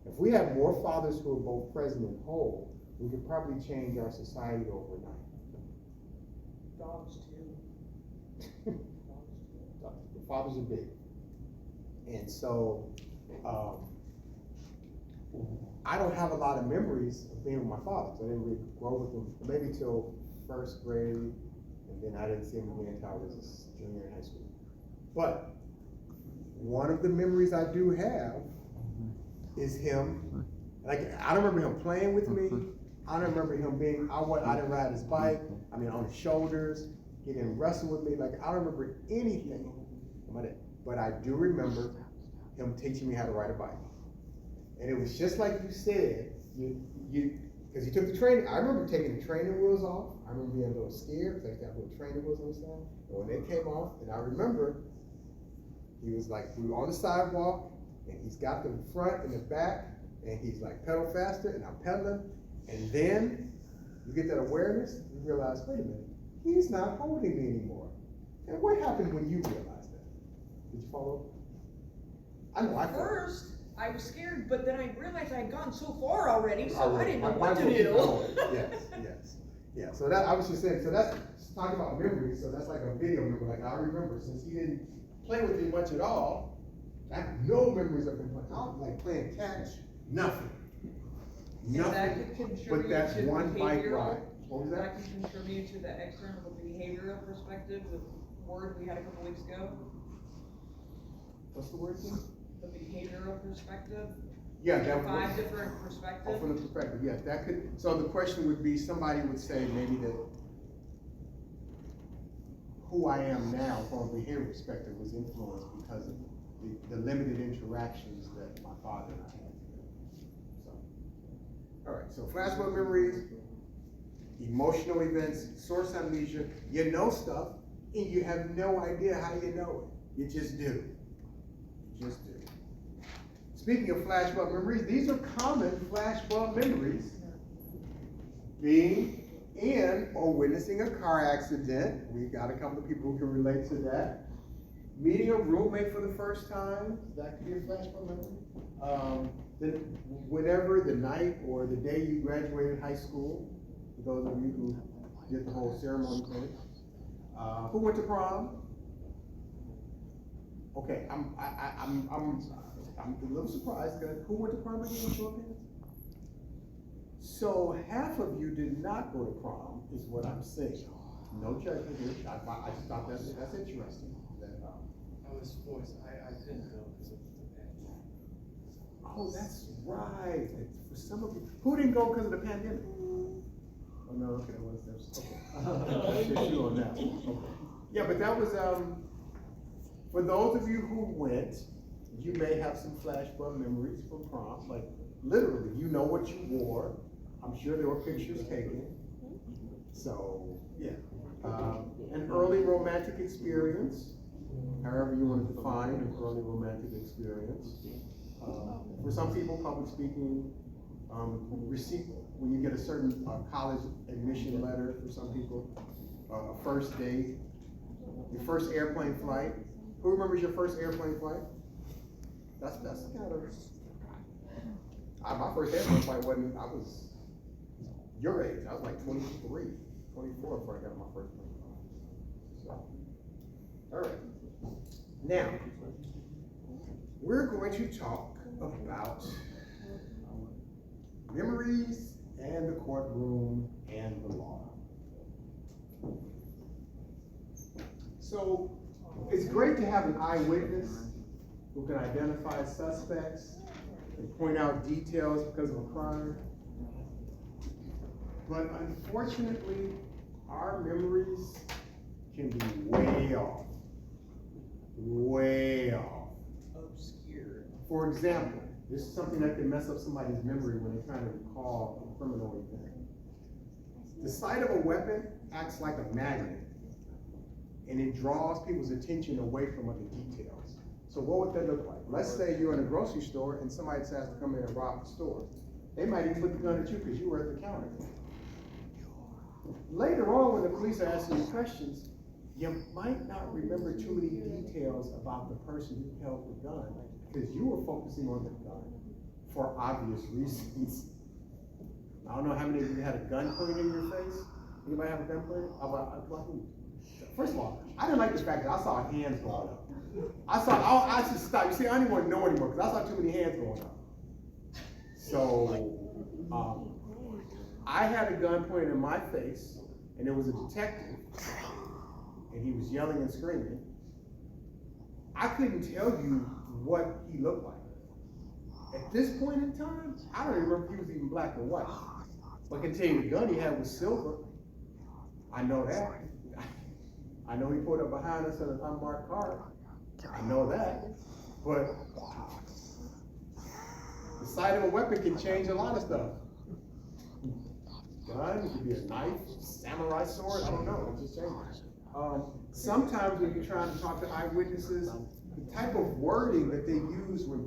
If we have more fathers who are both present and whole, we could probably change our society overnight. Dogs too. The fathers are big. And so, I don't have a lot of memories of being with my father. So I didn't really grow with him maybe till first grade, and then I didn't see him again until I was a junior in high school. But one of the memories I do have is him. Like, I don't remember him playing with me. I don't remember him being, I didn't ride his bike. I mean, on his shoulders. He didn't wrestle with me. Like, I don't remember anything about it. But I do remember him teaching me how to ride a bike. And it was just like you said, because he took the training. I remember taking the training wheels off. I remember being a little scared because I got little training wheels on the side. And when they came off, and I remember he was like, we were on the sidewalk, and he's got the front and the back, and he's like, pedal faster, and I'm pedaling. And then you get that awareness, you realize, wait a minute, he's not holding me anymore. And what happened when you realized that? Did you follow? I know I followed. First, I was scared, but then I realized I had gone so far already, so I didn't know My what to mind do. will keep going. Yes. Yeah, so that, I was just saying, so that's talking about memories, so that's like a video memory. Like, I remember, since he didn't play with me much at all, I have no memories of him playing. I don't like playing catch, nothing. And that could contribute But that's to one bike behavioral. ride. What was that? That could contribute to the external behavioral perspective, the word we had a couple weeks ago. What's the word again? The behavioral perspective. Yeah, that 5 different perspectives. Oh, from the perspective, yes, that could, so the question would be, somebody would say maybe that who I am now from a behavior perspective was influenced because of the limited interactions that my father and I had together. So, all right, so flashbulb memories, emotional events, source amnesia, you know stuff, and you have no idea how you know it. You just do. You just do. Speaking of flashbulb memories, these are common flashbulb memories. Being in or witnessing a car accident. We've got a couple of people who can relate to that. Meeting a roommate for the first time. That could be a flashbulb memory. Whenever the night or the day you graduated high school, for those of you who did the whole ceremony thing. Who went to prom? Okay, I'm a little surprised because who went to prom again in Philippines? So half of you did not go to prom, is what I'm saying. No judgment here. I just thought that's interesting. I was forced. I couldn't go because of the pandemic. Oh, that's right. For some of you, who didn't go because of the pandemic? Oh no, okay, that was okay. That's you on that one. Okay. Yeah, but that was for those of you who went, you may have some flashbulb memories from prom. Like literally, you know what you wore. I'm sure there were pictures taken. So yeah, an early romantic experience, however you want to define an early romantic experience. For some people, public speaking, receipt when you get a certain college admission letter. For some people, a first date, your first airplane flight. Who remembers your first airplane flight? That's kind of. My first airplane flight wasn't. I was your age. I was like 23, 24 before I got my first plane flight. So, all right. Now, we're going to talk about memories and the courtroom and the law. So, it's great to have an eyewitness who can identify suspects and point out details because of a crime. But unfortunately, our memories can be way off. Way off. Obscure. For example, this is something that can mess up somebody's memory when they're trying to recall a criminal event. The sight of a weapon acts like a magnet, and it draws people's attention away from other details. So what would that look like? Let's say you're in a grocery store and somebody decides to come in and rob the store. They might even put the gun at you because you were at the counter. Later on, when the police are asking you questions, you might not remember too many details about the person who held the gun because you were focusing on the gun for obvious reasons. I don't know how many of you had a gun pointed in your face. Anybody have a gun pointed? About who? First of all, I didn't like the fact that I saw hands going up. I should stop. You see, I didn't want to know anymore because I saw too many hands going up. So, I had a gun pointed in my face, and there was a detective, and he was yelling and screaming. I couldn't tell you what he looked like. At this point in time, I don't even remember if he was even black or white. But I can tell you the gun he had was silver. I know that. I know he pulled up behind us in an unmarked car. I know that. But the sight of a weapon can change a lot of stuff. Gun, it could be a knife, samurai sword, I don't know, it just changes. Sometimes when you're trying to talk to eyewitnesses, the type of wording that they use when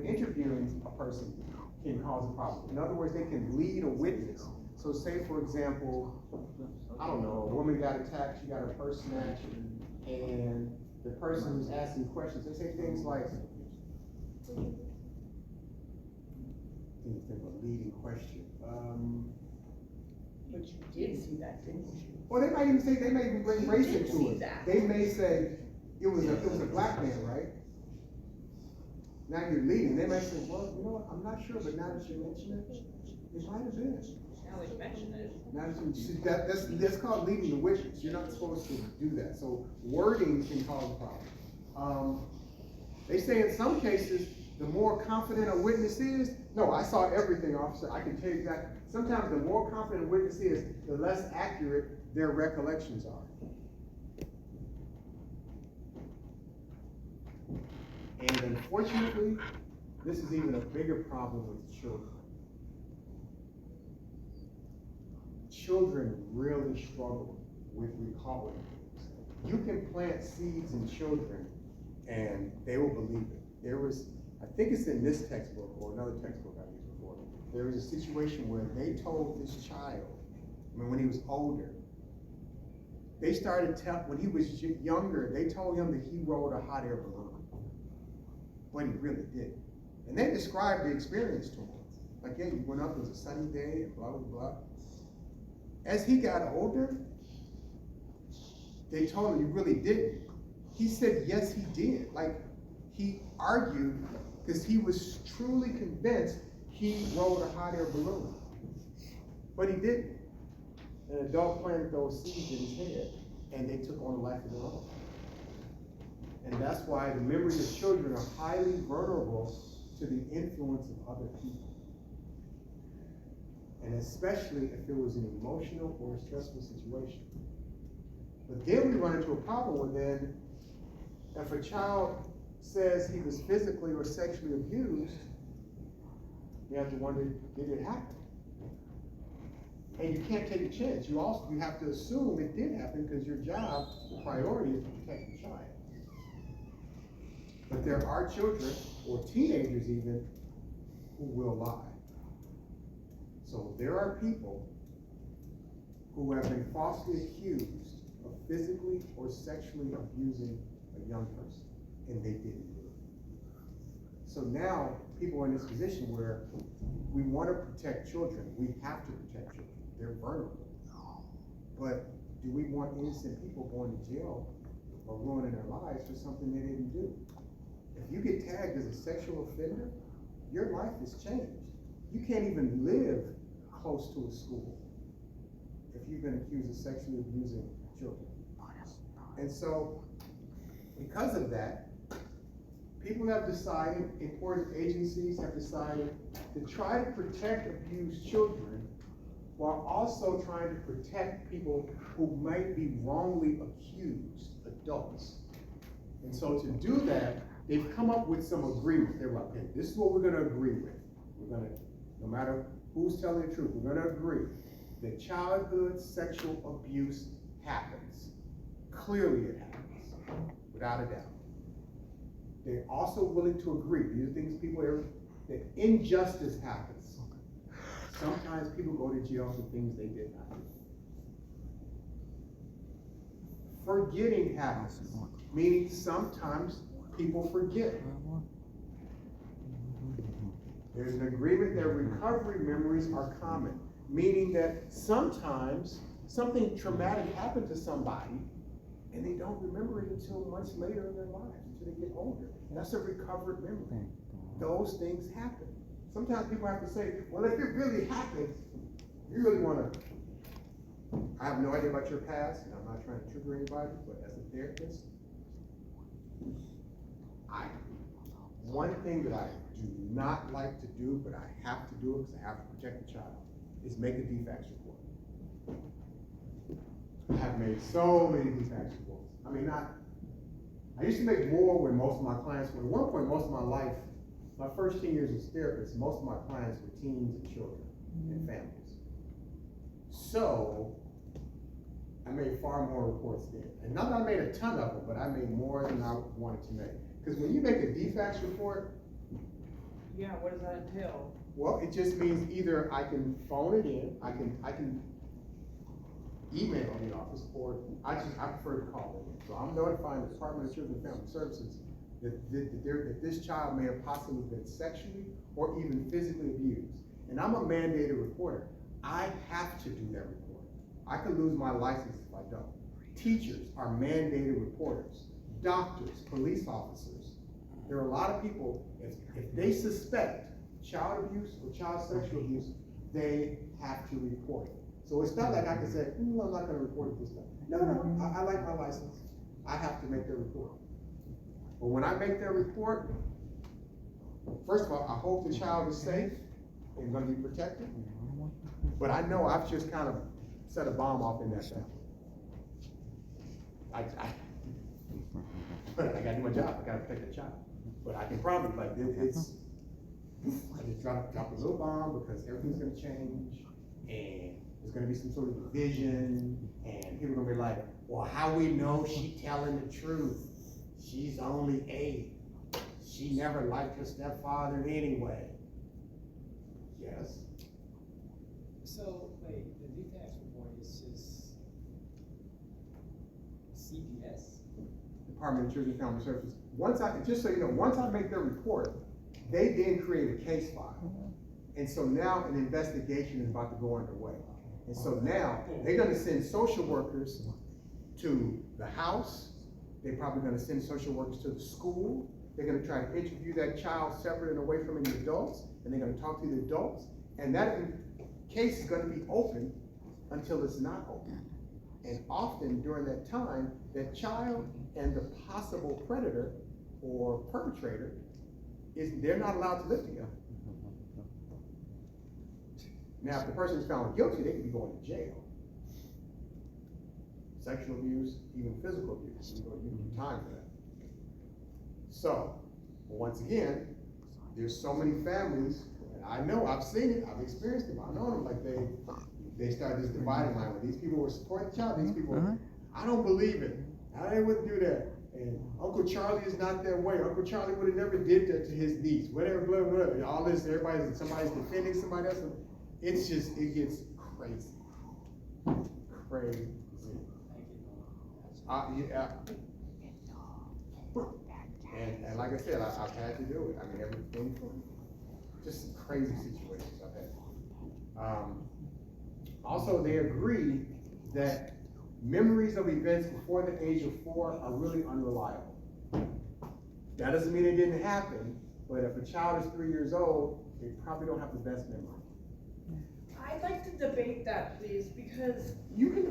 interviewing a person can cause a problem. In other words, they can lead a witness. So say, for example, I don't know, a woman got attacked, she got her purse snatched, and the person who's asking questions, they say things like, think of a leading question. But you did see that, didn't you? Well, they might even bring race into it. They may say, it was a black man, right? Now you're leading. They might say, well, you know what, I'm not sure, but now that you mention it, it might have been. Now that you mention it. Now that that's called leading the witness. You're not supposed to do that. So wording can cause a problem. They say in some cases, the more confident a witness is, no, I saw everything, officer, I can tell you exactly. Sometimes the more confident a witness is, the less accurate their recollections are. And unfortunately, this is even a bigger problem with children. Children really struggle with recalling things. You can plant seeds in children and they will believe it. There was, I think it's in this textbook or another textbook I've used before, there was a situation where they told this child, when he was older, they started when he was younger, they told him that he rode a hot air balloon, but he really didn't. And they described the experience to him. Like, yeah, you went up, it was a sunny day, and blah, blah, blah. As he got older, they told him he really didn't. He said, yes, he did. Like, he argued because he was truly convinced he rode a hot air balloon, but he didn't. An adult planted those seeds in his head, and they took on a life of their own. And that's why the memories of children are highly vulnerable to the influence of other people. And especially if it was an emotional or a stressful situation. But then we run into a problem with then, if a child says he was physically or sexually abused, you have to wonder, did it happen? And you can't take a chance. You have to assume it did happen because your job, the priority is to protect the child. But there are children, or teenagers even, who will lie. So there are people who have been falsely accused of physically or sexually abusing a young person, and they didn't do it. So now people are in this position where we want to protect children. We have to protect children. They're vulnerable. But do we want innocent people going to jail or ruining their lives for something they didn't do? If you get tagged as a sexual offender, your life is changed. You can't even live close to a school if you've been accused of sexually abusing children. And so, because of that, people have decided, important agencies have decided to try to protect abused children while also trying to protect people who might be wrongly accused, adults. And so to do that, they've come up with some agreement. They're like, okay, this is what we're gonna agree with. We're gonna, no matter who's telling the truth, we're gonna agree that childhood sexual abuse happens. Clearly it happens, without a doubt. They're also willing to agree, these are things people ever, that injustice happens. Sometimes people go to jail for things they did not do. Forgetting happens, meaning sometimes people forget. There's an agreement that recovery memories are common, meaning that sometimes something traumatic happened to somebody and they don't remember it until much later in their lives, until they get older. That's a recovered memory. Those things happen. Sometimes people have to say, well, if it really happened, you really want to, I have no idea about your past, and I'm not trying to trigger anybody, but as a therapist, one thing that I do not like to do, but I have to do it because I have to protect the child, is make a DFACS report. I have made so many DFACS reports. I mean, I used to make more when most of my clients were, at one point, most of my life, my first 10 years as a therapist, most of my clients were teens and children and families. So, I made far more reports then. And not that I made a ton of them, but I made more than I wanted to make. Because when you make a DFACS report, Yeah, what does that entail? well, it just means either I can phone it in, I can email the office, or I prefer to call it in. So I'm notifying the Department of Children and Family Services that this child may have possibly been sexually or even physically abused. And I'm a mandated reporter. I have to do that report. I could lose my license if I don't. Teachers are mandated reporters. Doctors, police officers. There are a lot of people, if they suspect child abuse or child sexual abuse, they have to report it. So it's not like I can say, I'm not going to report it this time. No, I like my license. I have to make their report. But when I make their report, first of all, I hope the child is safe and going to be protected. But I know I've just kind of set a bomb off in that family. But I gotta do my job, I gotta protect the child. But I can promise, like, it's, I just drop a little bomb because everything's gonna change, and there's gonna be some sort of division, and people are gonna be like, well, how we know she telling the truth? She's only 8. She never liked her stepfather anyway. Yes. So, wait, the new tax report is just CPS? Department of Children and Family Services. Just so you know, once I make their report, they then create a case file. And so now an investigation is about to go underway. And so now they're gonna send social workers to the house. They're probably gonna send social workers to the school. They're gonna try to interview that child separate and away from any adults, and they're gonna talk to the adults. And that case is gonna be open until it's not open. And often during that time, that child and the possible predator or perpetrator they're not allowed to live together. Now, if the person is found guilty, they could be going to jail. Sexual abuse, even physical abuse, you can do time for that. So, once again, there's so many families, and I know, I've seen it, I've experienced it, I know them, like they start this dividing line where these people will support the child, these people, I don't believe it, they wouldn't do that. And Uncle Charlie is not that way. Uncle Charlie would have never did that to his niece. Whatever, blah, blah, blah. All this, somebody's defending somebody else. It's just, it gets crazy. Crazy. Yeah. And like I said, I've had to do it. I mean, everything from just crazy situations I've had. Also, they agree that memories of events before the age of 4 are really unreliable. That doesn't mean it didn't happen, but if a child is 3 years old, they probably don't have the best memory. I'd like to debate that, please, because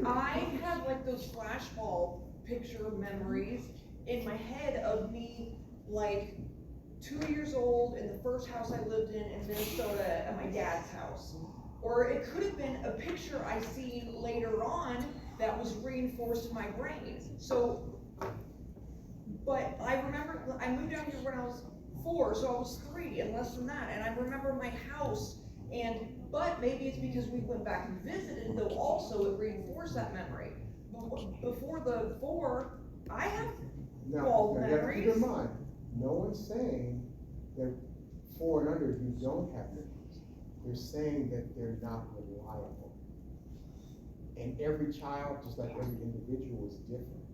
I have like those flashbulb picture memories in my head of me like 2 years old in the first house I lived in Minnesota at my dad's house. Or it could have been a picture I seen later on that was reinforced in my brain. So, but I remember, I moved down here when I was 4, so I was 3 and less than that. And I remember my house, but maybe it's because we went back and visited, though also it reinforced that memory. Before the 4, I have bald memories. Keep in mind, no one's saying that 4 and under you don't have memories. They're saying that they're not reliable. And every child, just like every individual, is different.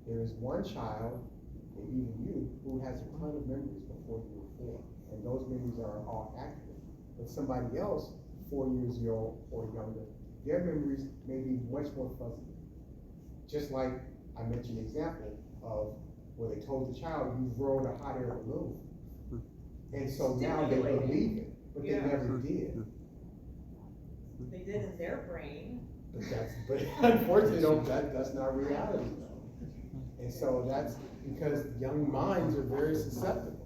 There is one child, maybe even you, who has a ton of memories before you were 4. And those memories are all accurate. But somebody else, 4 years old or younger, their memories may be much more fuzzy. Just like I mentioned an example of where they told the child, you rode a hot air balloon. And so now they believe it, but they never did. They did in their brain. But unfortunately, that's not reality. And so that's because young minds are very susceptible.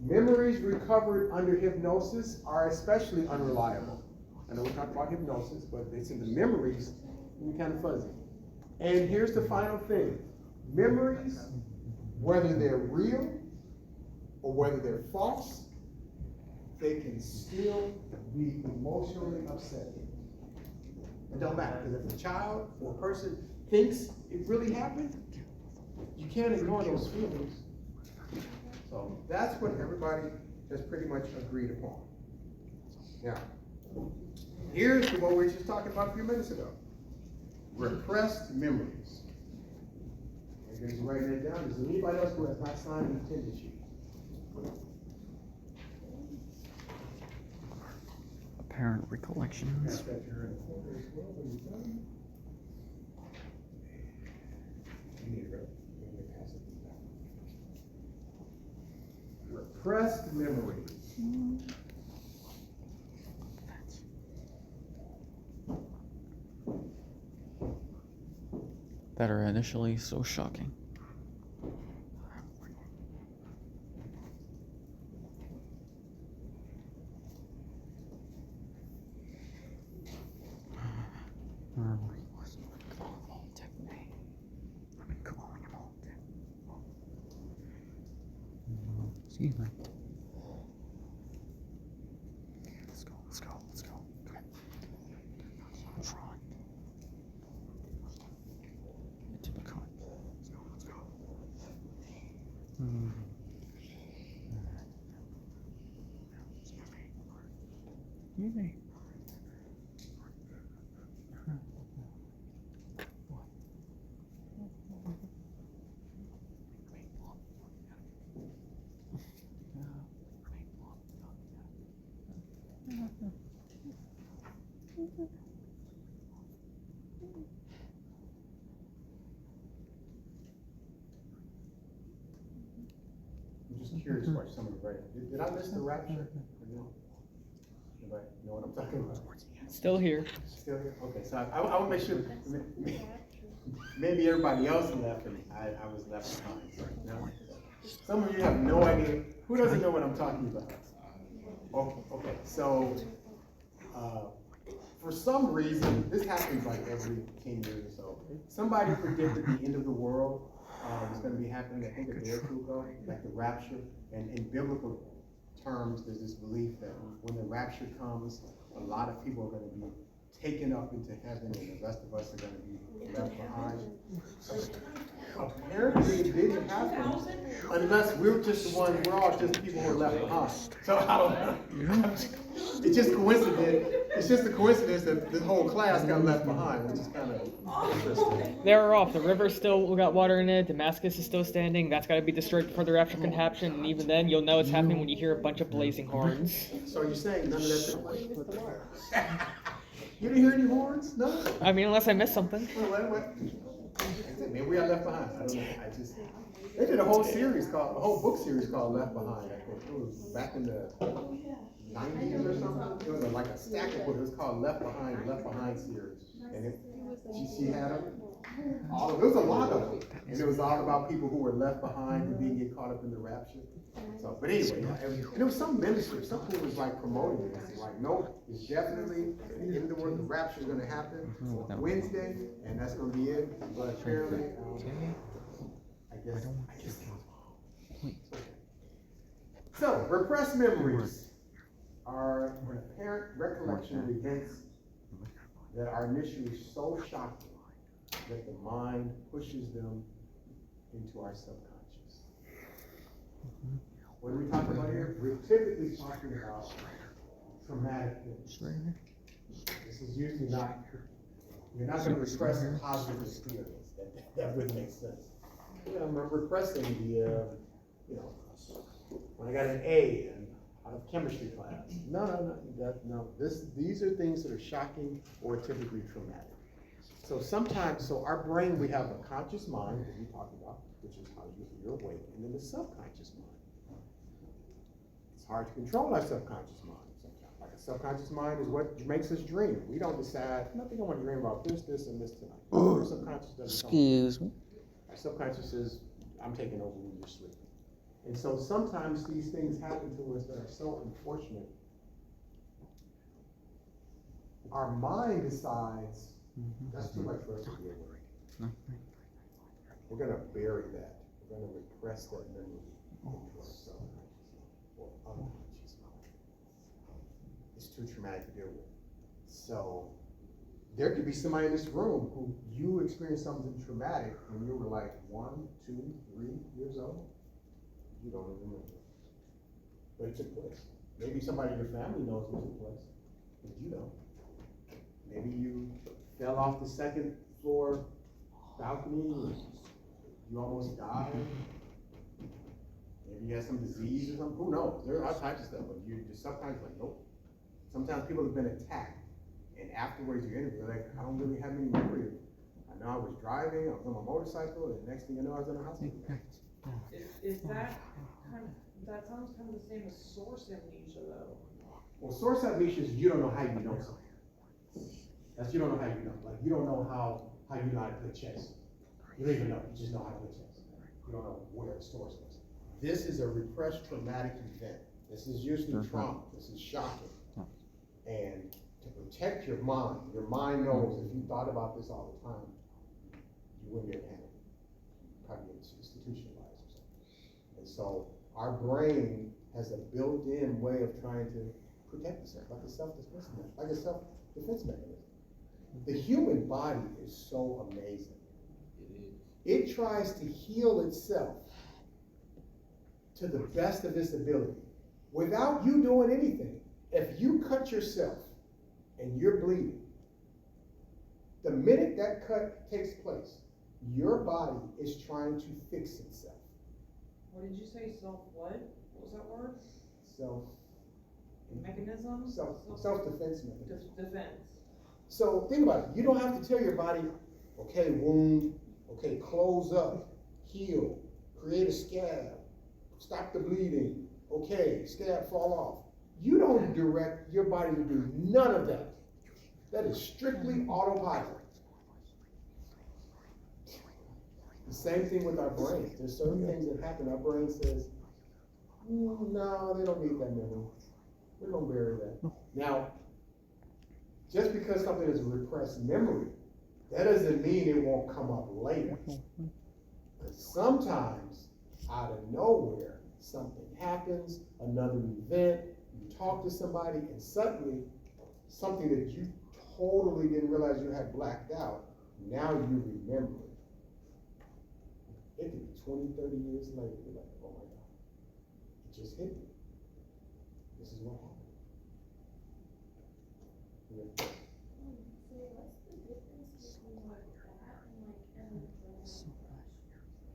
Memories recovered under hypnosis are especially unreliable. I know we talked about hypnosis, but they said the memories can be kind of fuzzy. And here's the final thing. Memories, whether they're real or whether they're false, they can still be emotionally upsetting. It don't matter, because if a child or a person thinks it really happened, you can't ignore those feelings. So that's what everybody has pretty much agreed upon. Now, here's what we were just talking about a few minutes ago. Repressed memories. Everybody's writing it down. Is there anybody else who has not signed the attendance sheet? Apparent recollections. Repressed memories. That are initially so shocking. Excuse me. Let's go, let's go, let's go. Okay. I'm trying. Into the cut. Let's go, let's go. Excuse me. I'm just curious why somebody read it. Did I miss the rapture? Anybody know what I'm talking about? Still here. Still here? Okay, so I want to make sure, maybe everybody else left and I was left behind. So, no? Some of you have no idea. Who doesn't know what I'm talking about? Okay, so for some reason, this happens like every 10 years or so. Somebody predicted the end of the world was going to be happening, I think, a day or two ago, like the rapture. And in biblical terms, there's this belief that when the rapture comes, a lot of people are going to be taken up into heaven, and the rest of us are going to be left behind. Apparently, it didn't happen unless we're just the ones. We're all just people who are left behind. So I don't know. It's just coincidence. It's just a coincidence that this whole class got left behind, which is kind of interesting. They're off. The river's still got water in it. Damascus is still standing. That's got to be destroyed before the rapture can happen. And even then, you'll know it's happening when you hear a bunch of blazing horns. So you're saying none of that took place? You didn't hear any horns? No? I mean, unless I missed something. Wait. Maybe we got left behind. I don't know. They did a whole book series called Left Behind. I think it was back in the 90s or something. It was like a stack of books. It was called Left Behind series. And she had them. There was a lot of them. And it was all about people who were left behind who didn't get caught up in the rapture. So, but anyway, and there was some minister, something was like promoting this. Like, no, it's definitely the end of the world. The rapture is going to happen Wednesday, and that's going to be it. But apparently, I guess. So, repressed memories are an apparent recollection of events that are initially so shocking that the mind pushes them into our subconscious. What are we talking about here? We're typically talking about traumatic things. This is usually not, you're not going to repress a positive experience. That wouldn't make sense. Yeah, I'm repressing the, when I got an A out of chemistry class. No. These are things that are shocking or typically traumatic. So sometimes, our brain, we have a conscious mind, as we talked about, which is how you're awake, and then the subconscious mind. It's hard to control our subconscious mind sometimes. Like a subconscious mind is what makes us dream. We don't decide, I think I want to dream about this, and this tonight. Our subconscious doesn't. Excuse me. Our subconscious says, I'm taking over when you're sleeping. And so sometimes these things happen to us that are so unfortunate. Our mind decides, that's too much for us to deal with. We're going to bury that. We're going to repress that memory into our subconscious or unconscious mind. It's too traumatic to deal with. So there could be somebody in this room who you experienced something traumatic when you were like 1, 2, 3 years old. You don't even remember. But it took place. Maybe somebody in your family knows what took place, but you don't. Maybe you fell off the second floor balcony and you almost died. Maybe you had some disease or something. Who knows? There's all types of stuff, but you're just sometimes like, nope. Sometimes people have been attacked, and afterwards you're interviewed, like, I don't really have any memory of it. I know I was driving, I was on my motorcycle, and the next thing you know, I was in the hospital. Is that that sounds kind of the same as source amnesia, though? Well, source amnesia is you don't know how you know something. That's you don't know how you know. Like, you don't know how you know how to play chess. You don't even know. You just know how to play chess. You don't know where the source was. This is a repressed traumatic event. This is usually trauma. This is shocking. And to protect your mind knows if you thought about this all the time, you wouldn't get panicked. Probably get institutionalized or something. And so our brain has a built-in way of trying to protect itself, like a self-defense mechanism. The human body is so amazing. It tries to heal itself to the best of its ability without you doing anything. If you cut yourself and you're bleeding, the minute that cut takes place, your body is trying to fix itself. What did you say, what? What was that word? Mechanism? Self-defense mechanism. Defense. So think about it. You don't have to tell your body, okay, wound, okay, close up, heal, create a scab, stop the bleeding, okay, scab fall off. You don't direct your body to do none of that. That is strictly autopilot. The same thing with our brains. There's certain things that happen. Our brain says, no, they don't need that memory. We're gonna bury that. Now, just because something is a repressed memory, that doesn't mean it won't come up later. Because sometimes, out of nowhere, something happens, another event, you talk to somebody, and suddenly, something that you totally didn't realize you had blacked out, now you remember it. It could be 20, 30 years later, you're like, oh my God, it just hit me. This is what happened. Yeah. So what's the difference between like that and like an adrenaline rush?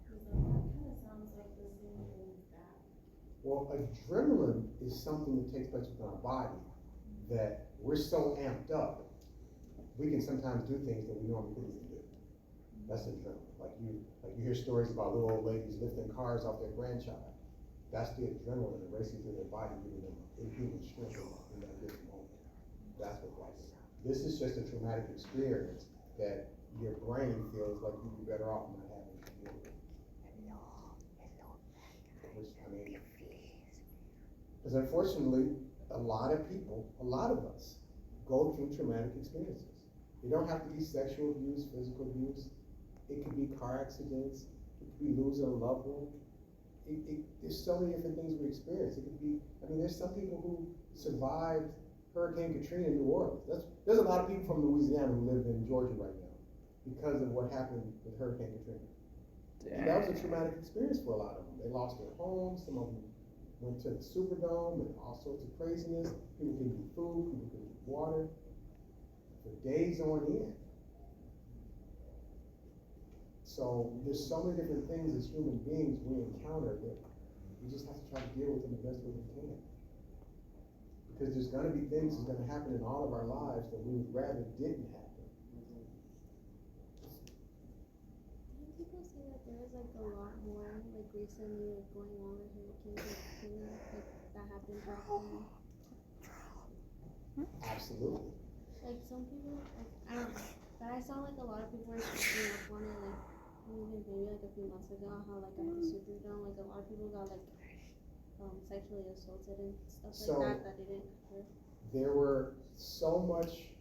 Because that kind of sounds like the same thing as that. Well, adrenaline is something that takes place within our body that we're so amped up, we can sometimes do things that we normally couldn't do. That's adrenaline. Like you hear stories about little old ladies lifting cars off their grandchild. That's the adrenaline racing through their body, giving them inhuman strength in that given moment. That's what life is. This is just a traumatic experience that your brain feels like you'd be better off not having to deal with. Which, I mean, because unfortunately, a lot of people, a lot of us, go through traumatic experiences. It don't have to be sexual abuse, physical abuse. It could be car accidents. It could be losing a loved one. There's so many different things we experience. It could be, I mean, there's some people who survived Hurricane Katrina in New Orleans. There's a lot of people from Louisiana who live in Georgia right now because of what happened with Hurricane Katrina. And that was a traumatic experience for a lot of them. They lost their homes. Some of them went to the Superdome and all sorts of craziness. People couldn't get food. People couldn't get water for days on end. So there's so many different things as human beings we encounter that we just have to try to deal with them the best way we can. Because there's gonna be things that's gonna happen in all of our lives that we would rather didn't happen. People say that there is like a lot more like recently like going on with hurricanes like that happened back then. Absolutely. Like some people, like I don't know, but I saw like a lot of people were speaking up on it like maybe like a few months ago how like at the Superdome like a lot of people got like sexually assaulted and stuff like that didn't occur. There were so much.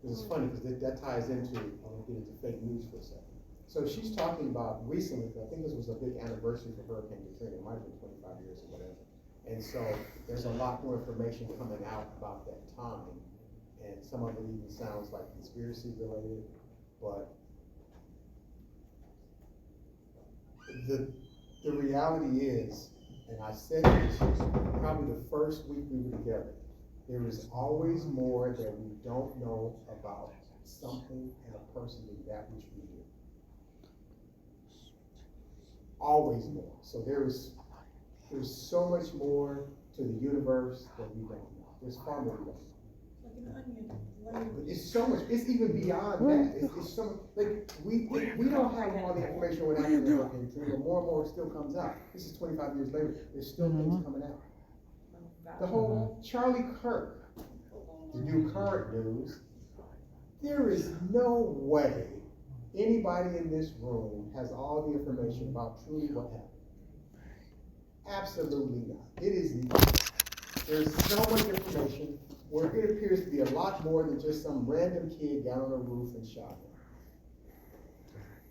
This is funny because that ties into, I'm gonna get into fake news for a second. So she's talking about recently, I think this was a big anniversary for Hurricane Katrina, it might have been 25 years or whatever. And so there's a lot more information coming out about that time. And some of it even sounds like conspiracy related, but the reality is, and I said this probably the first week we were together, there is always more that we don't know about something and a person than that which we do. Always more. So there's so much more to the universe that we don't know. There's far more we don't know. Like an onion. But it's so much. It's even beyond that. It's so much. Like we don't have all the information what happened in Hurricane Katrina, but more and more still comes out. This is 25 years later. There's still things coming out. The whole Charlie Kirk, to do current news, there is no way anybody in this room has all the information about truly what happened. Absolutely not. It is not. There's so much information where it appears to be a lot more than just some random kid got on a roof and shot him.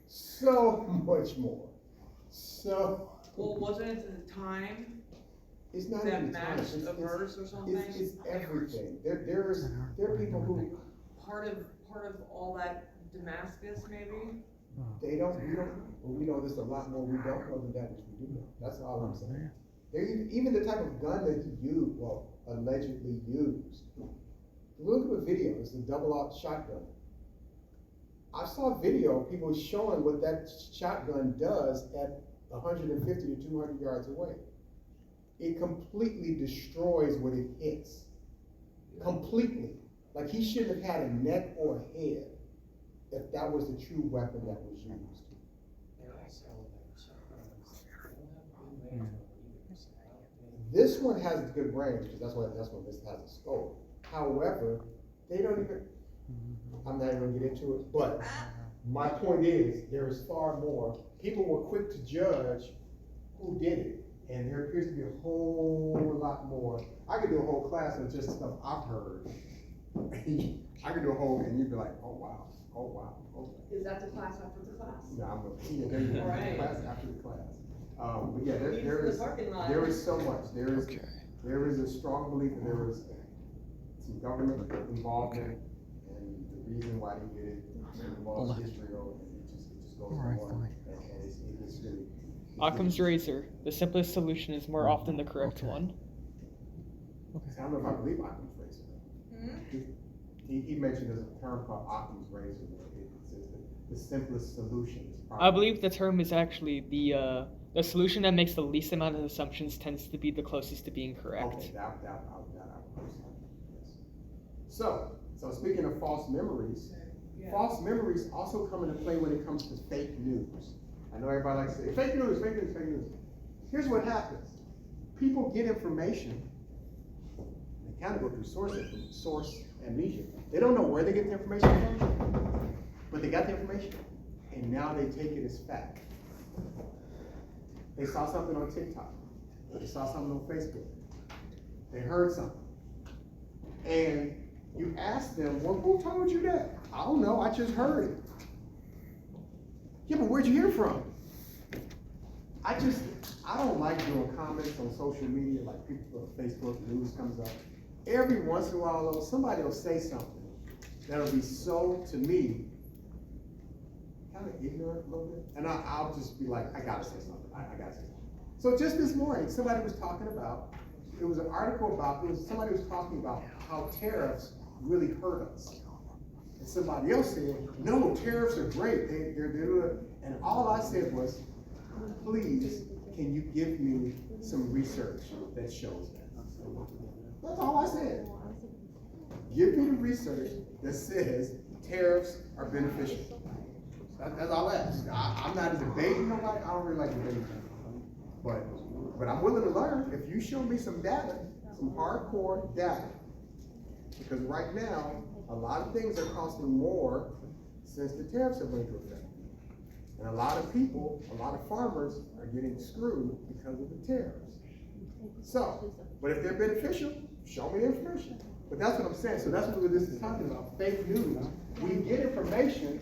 So much more. So. Well, wasn't it at the time It's not that even time. matched a verse or something? It's everything. There are people who, Part of all that Damascus, maybe? we know this a lot more, we don't know than that which we do know. That's all I'm saying. Even the type of gun that he used, allegedly used. Look at the video, it's a double-aught shotgun. I saw a video of people showing what that shotgun does at 150 to 200 yards away. It completely destroys what it hits. Completely. Like he shouldn't have had a neck or a head if that was the true weapon that was used. This one has good range because that's what this has a scope. However, they don't even, I'm not even gonna get into it, but my point is there is far more. People were quick to judge who did it, and there appears to be a whole lot more. I could do a whole class of just stuff I've heard. I could do a whole, and you'd be like, oh wow, oh wow, oh. Is that the class after the class? No, I'm gonna, there you go, Right. class after the class. But yeah, Leads to there the is parking lot. so much. There is a strong belief that there was some government involvement, and the reason why they did it involves Israel, and it just goes on. And it's really. Occam's razor. The simplest solution is more often the correct one. I don't know if I believe Occam's razor. He mentioned there's a term called Occam's razor, where it says that the simplest solution is probably. I believe the term is actually the solution that makes the least amount of assumptions tends to be the closest to being correct. Okay, that I would yes. So speaking of false memories, false memories also come into play when it comes to fake news. I know everybody likes to say, fake news, fake news, fake news. Here's what happens. People get information, they kind of go through source amnesia. They don't know where they get the information from, but they got the information, and now they take it as fact. They saw something on TikTok, they saw something on Facebook, they heard something, and you ask them, well, who told you that? I don't know, I just heard it. Yeah, but where'd you hear from? I don't like doing comments on social media, like people on Facebook, news comes up. Every once in a while, though, somebody will say something that'll be so, to me, kind of ignorant a little bit. And I'll just be like, I gotta say something. I gotta say something. So just this morning, somebody was talking about, it was an article about, somebody was talking about how tariffs really hurt us. And somebody else said, no, tariffs are great. They're and all I said was, please, can you give me some research that shows that? That's all I said. Give me the research that says tariffs are beneficial. That's all I ask. I'm not debating nobody. I don't really like debating. But I'm willing to learn if you show me some data, some hardcore data. Because right now, a lot of things are costing more since the tariffs have went into effect. And a lot of people, a lot of farmers are getting screwed because of the tariffs. So, but if they're beneficial, show me the information. But that's what I'm saying. So that's what this is talking about, fake news. We get information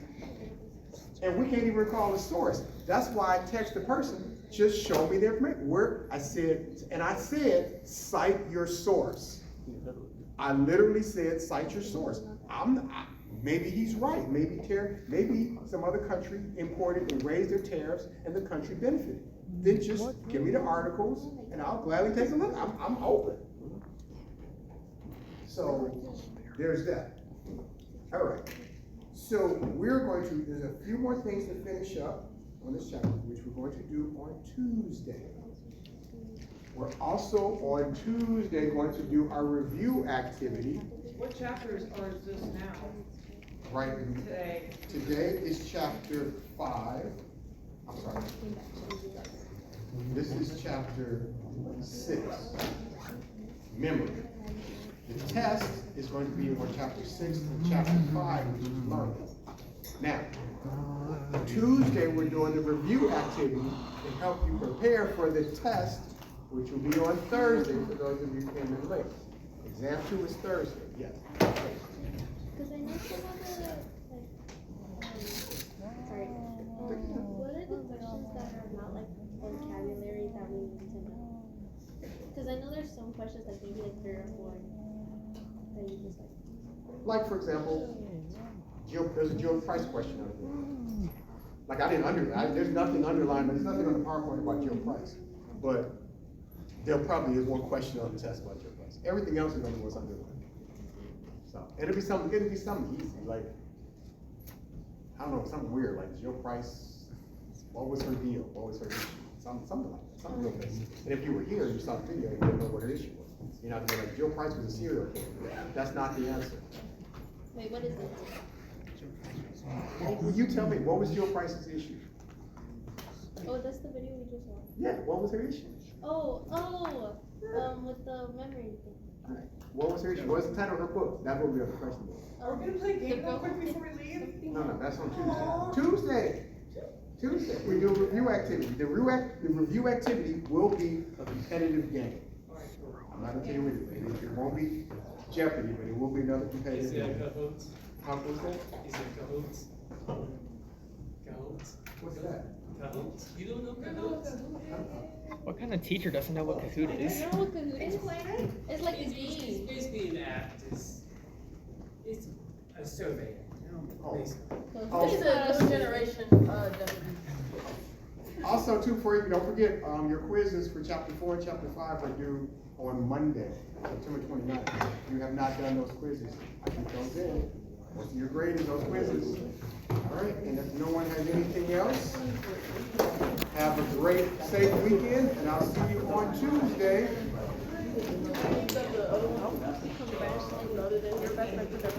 and we can't even recall the source. That's why I text the person, just show me the information. I said, cite your source. I literally said, cite your source. Maybe he's right. Maybe some other country imported and raised their tariffs and the country benefited. Then just give me the articles and I'll gladly take a look. I'm open. So there's that. All right. So there's a few more things to finish up on this chapter, which we're going to do on Tuesday. We're also on Tuesday going to do our review activity. What chapters are this now? Right. Today. Today is chapter 5. I'm sorry. This is chapter 6. Memory. The test is going to be on chapter 6 and chapter 5, which is learning. Now, Tuesday we're doing the review activity to help you prepare for the test, which will be on Thursday for those of you who came in late. Exam 2 is Thursday, yes. Because I know some of the, what are the questions that are not like vocabulary that we need to know? Because I know hard for that you just like? Like, for example, there's a Jill Price question out there. Like, I didn't underline, there's nothing underlined, there's nothing on the PowerPoint about Jill Price. But there probably is one question on the test about Jill Price. Everything else is under what's underlined. So, it'll be something easy, like, I don't know, something weird, like Jill Price, what was her deal? What was her issue? Something like that, something real basic. And if you were here, you saw the video, you didn't know what her issue was. You're not gonna be like, Jill Price was a serial killer. That's not the answer. Wait, what is it? Well, you tell me, what was Jill Price's issue? Oh, that's the video we just watched. Yeah, what was her issue? With the memory thing. Alright, what was her issue? What's the title of her book? That will be the question. Are we gonna play a game real quick before we leave? No, that's on Tuesday. Tuesday, we do a review activity. The review activity will be a competitive game. I'm not gonna tell you anything. It won't be Jeopardy, but it will be another competitive game. How was that? Is it Cahoots? Cahoots? What's that? Cahoots? You don't know Cahoots? What kind of teacher doesn't know what Kahoot is? I know what Kahoot is. It's like a It's game. basically an app. It's a survey. Basically. It's a New generation, Also, too, for you, don't forget, your quizzes for chapter 4 and chapter 5 are due on Monday, September 29th. If you have not done those quizzes, I think those in. What's your grade in those quizzes? All right, and if no one has anything else, have a great, safe weekend, and I'll see you on Tuesday.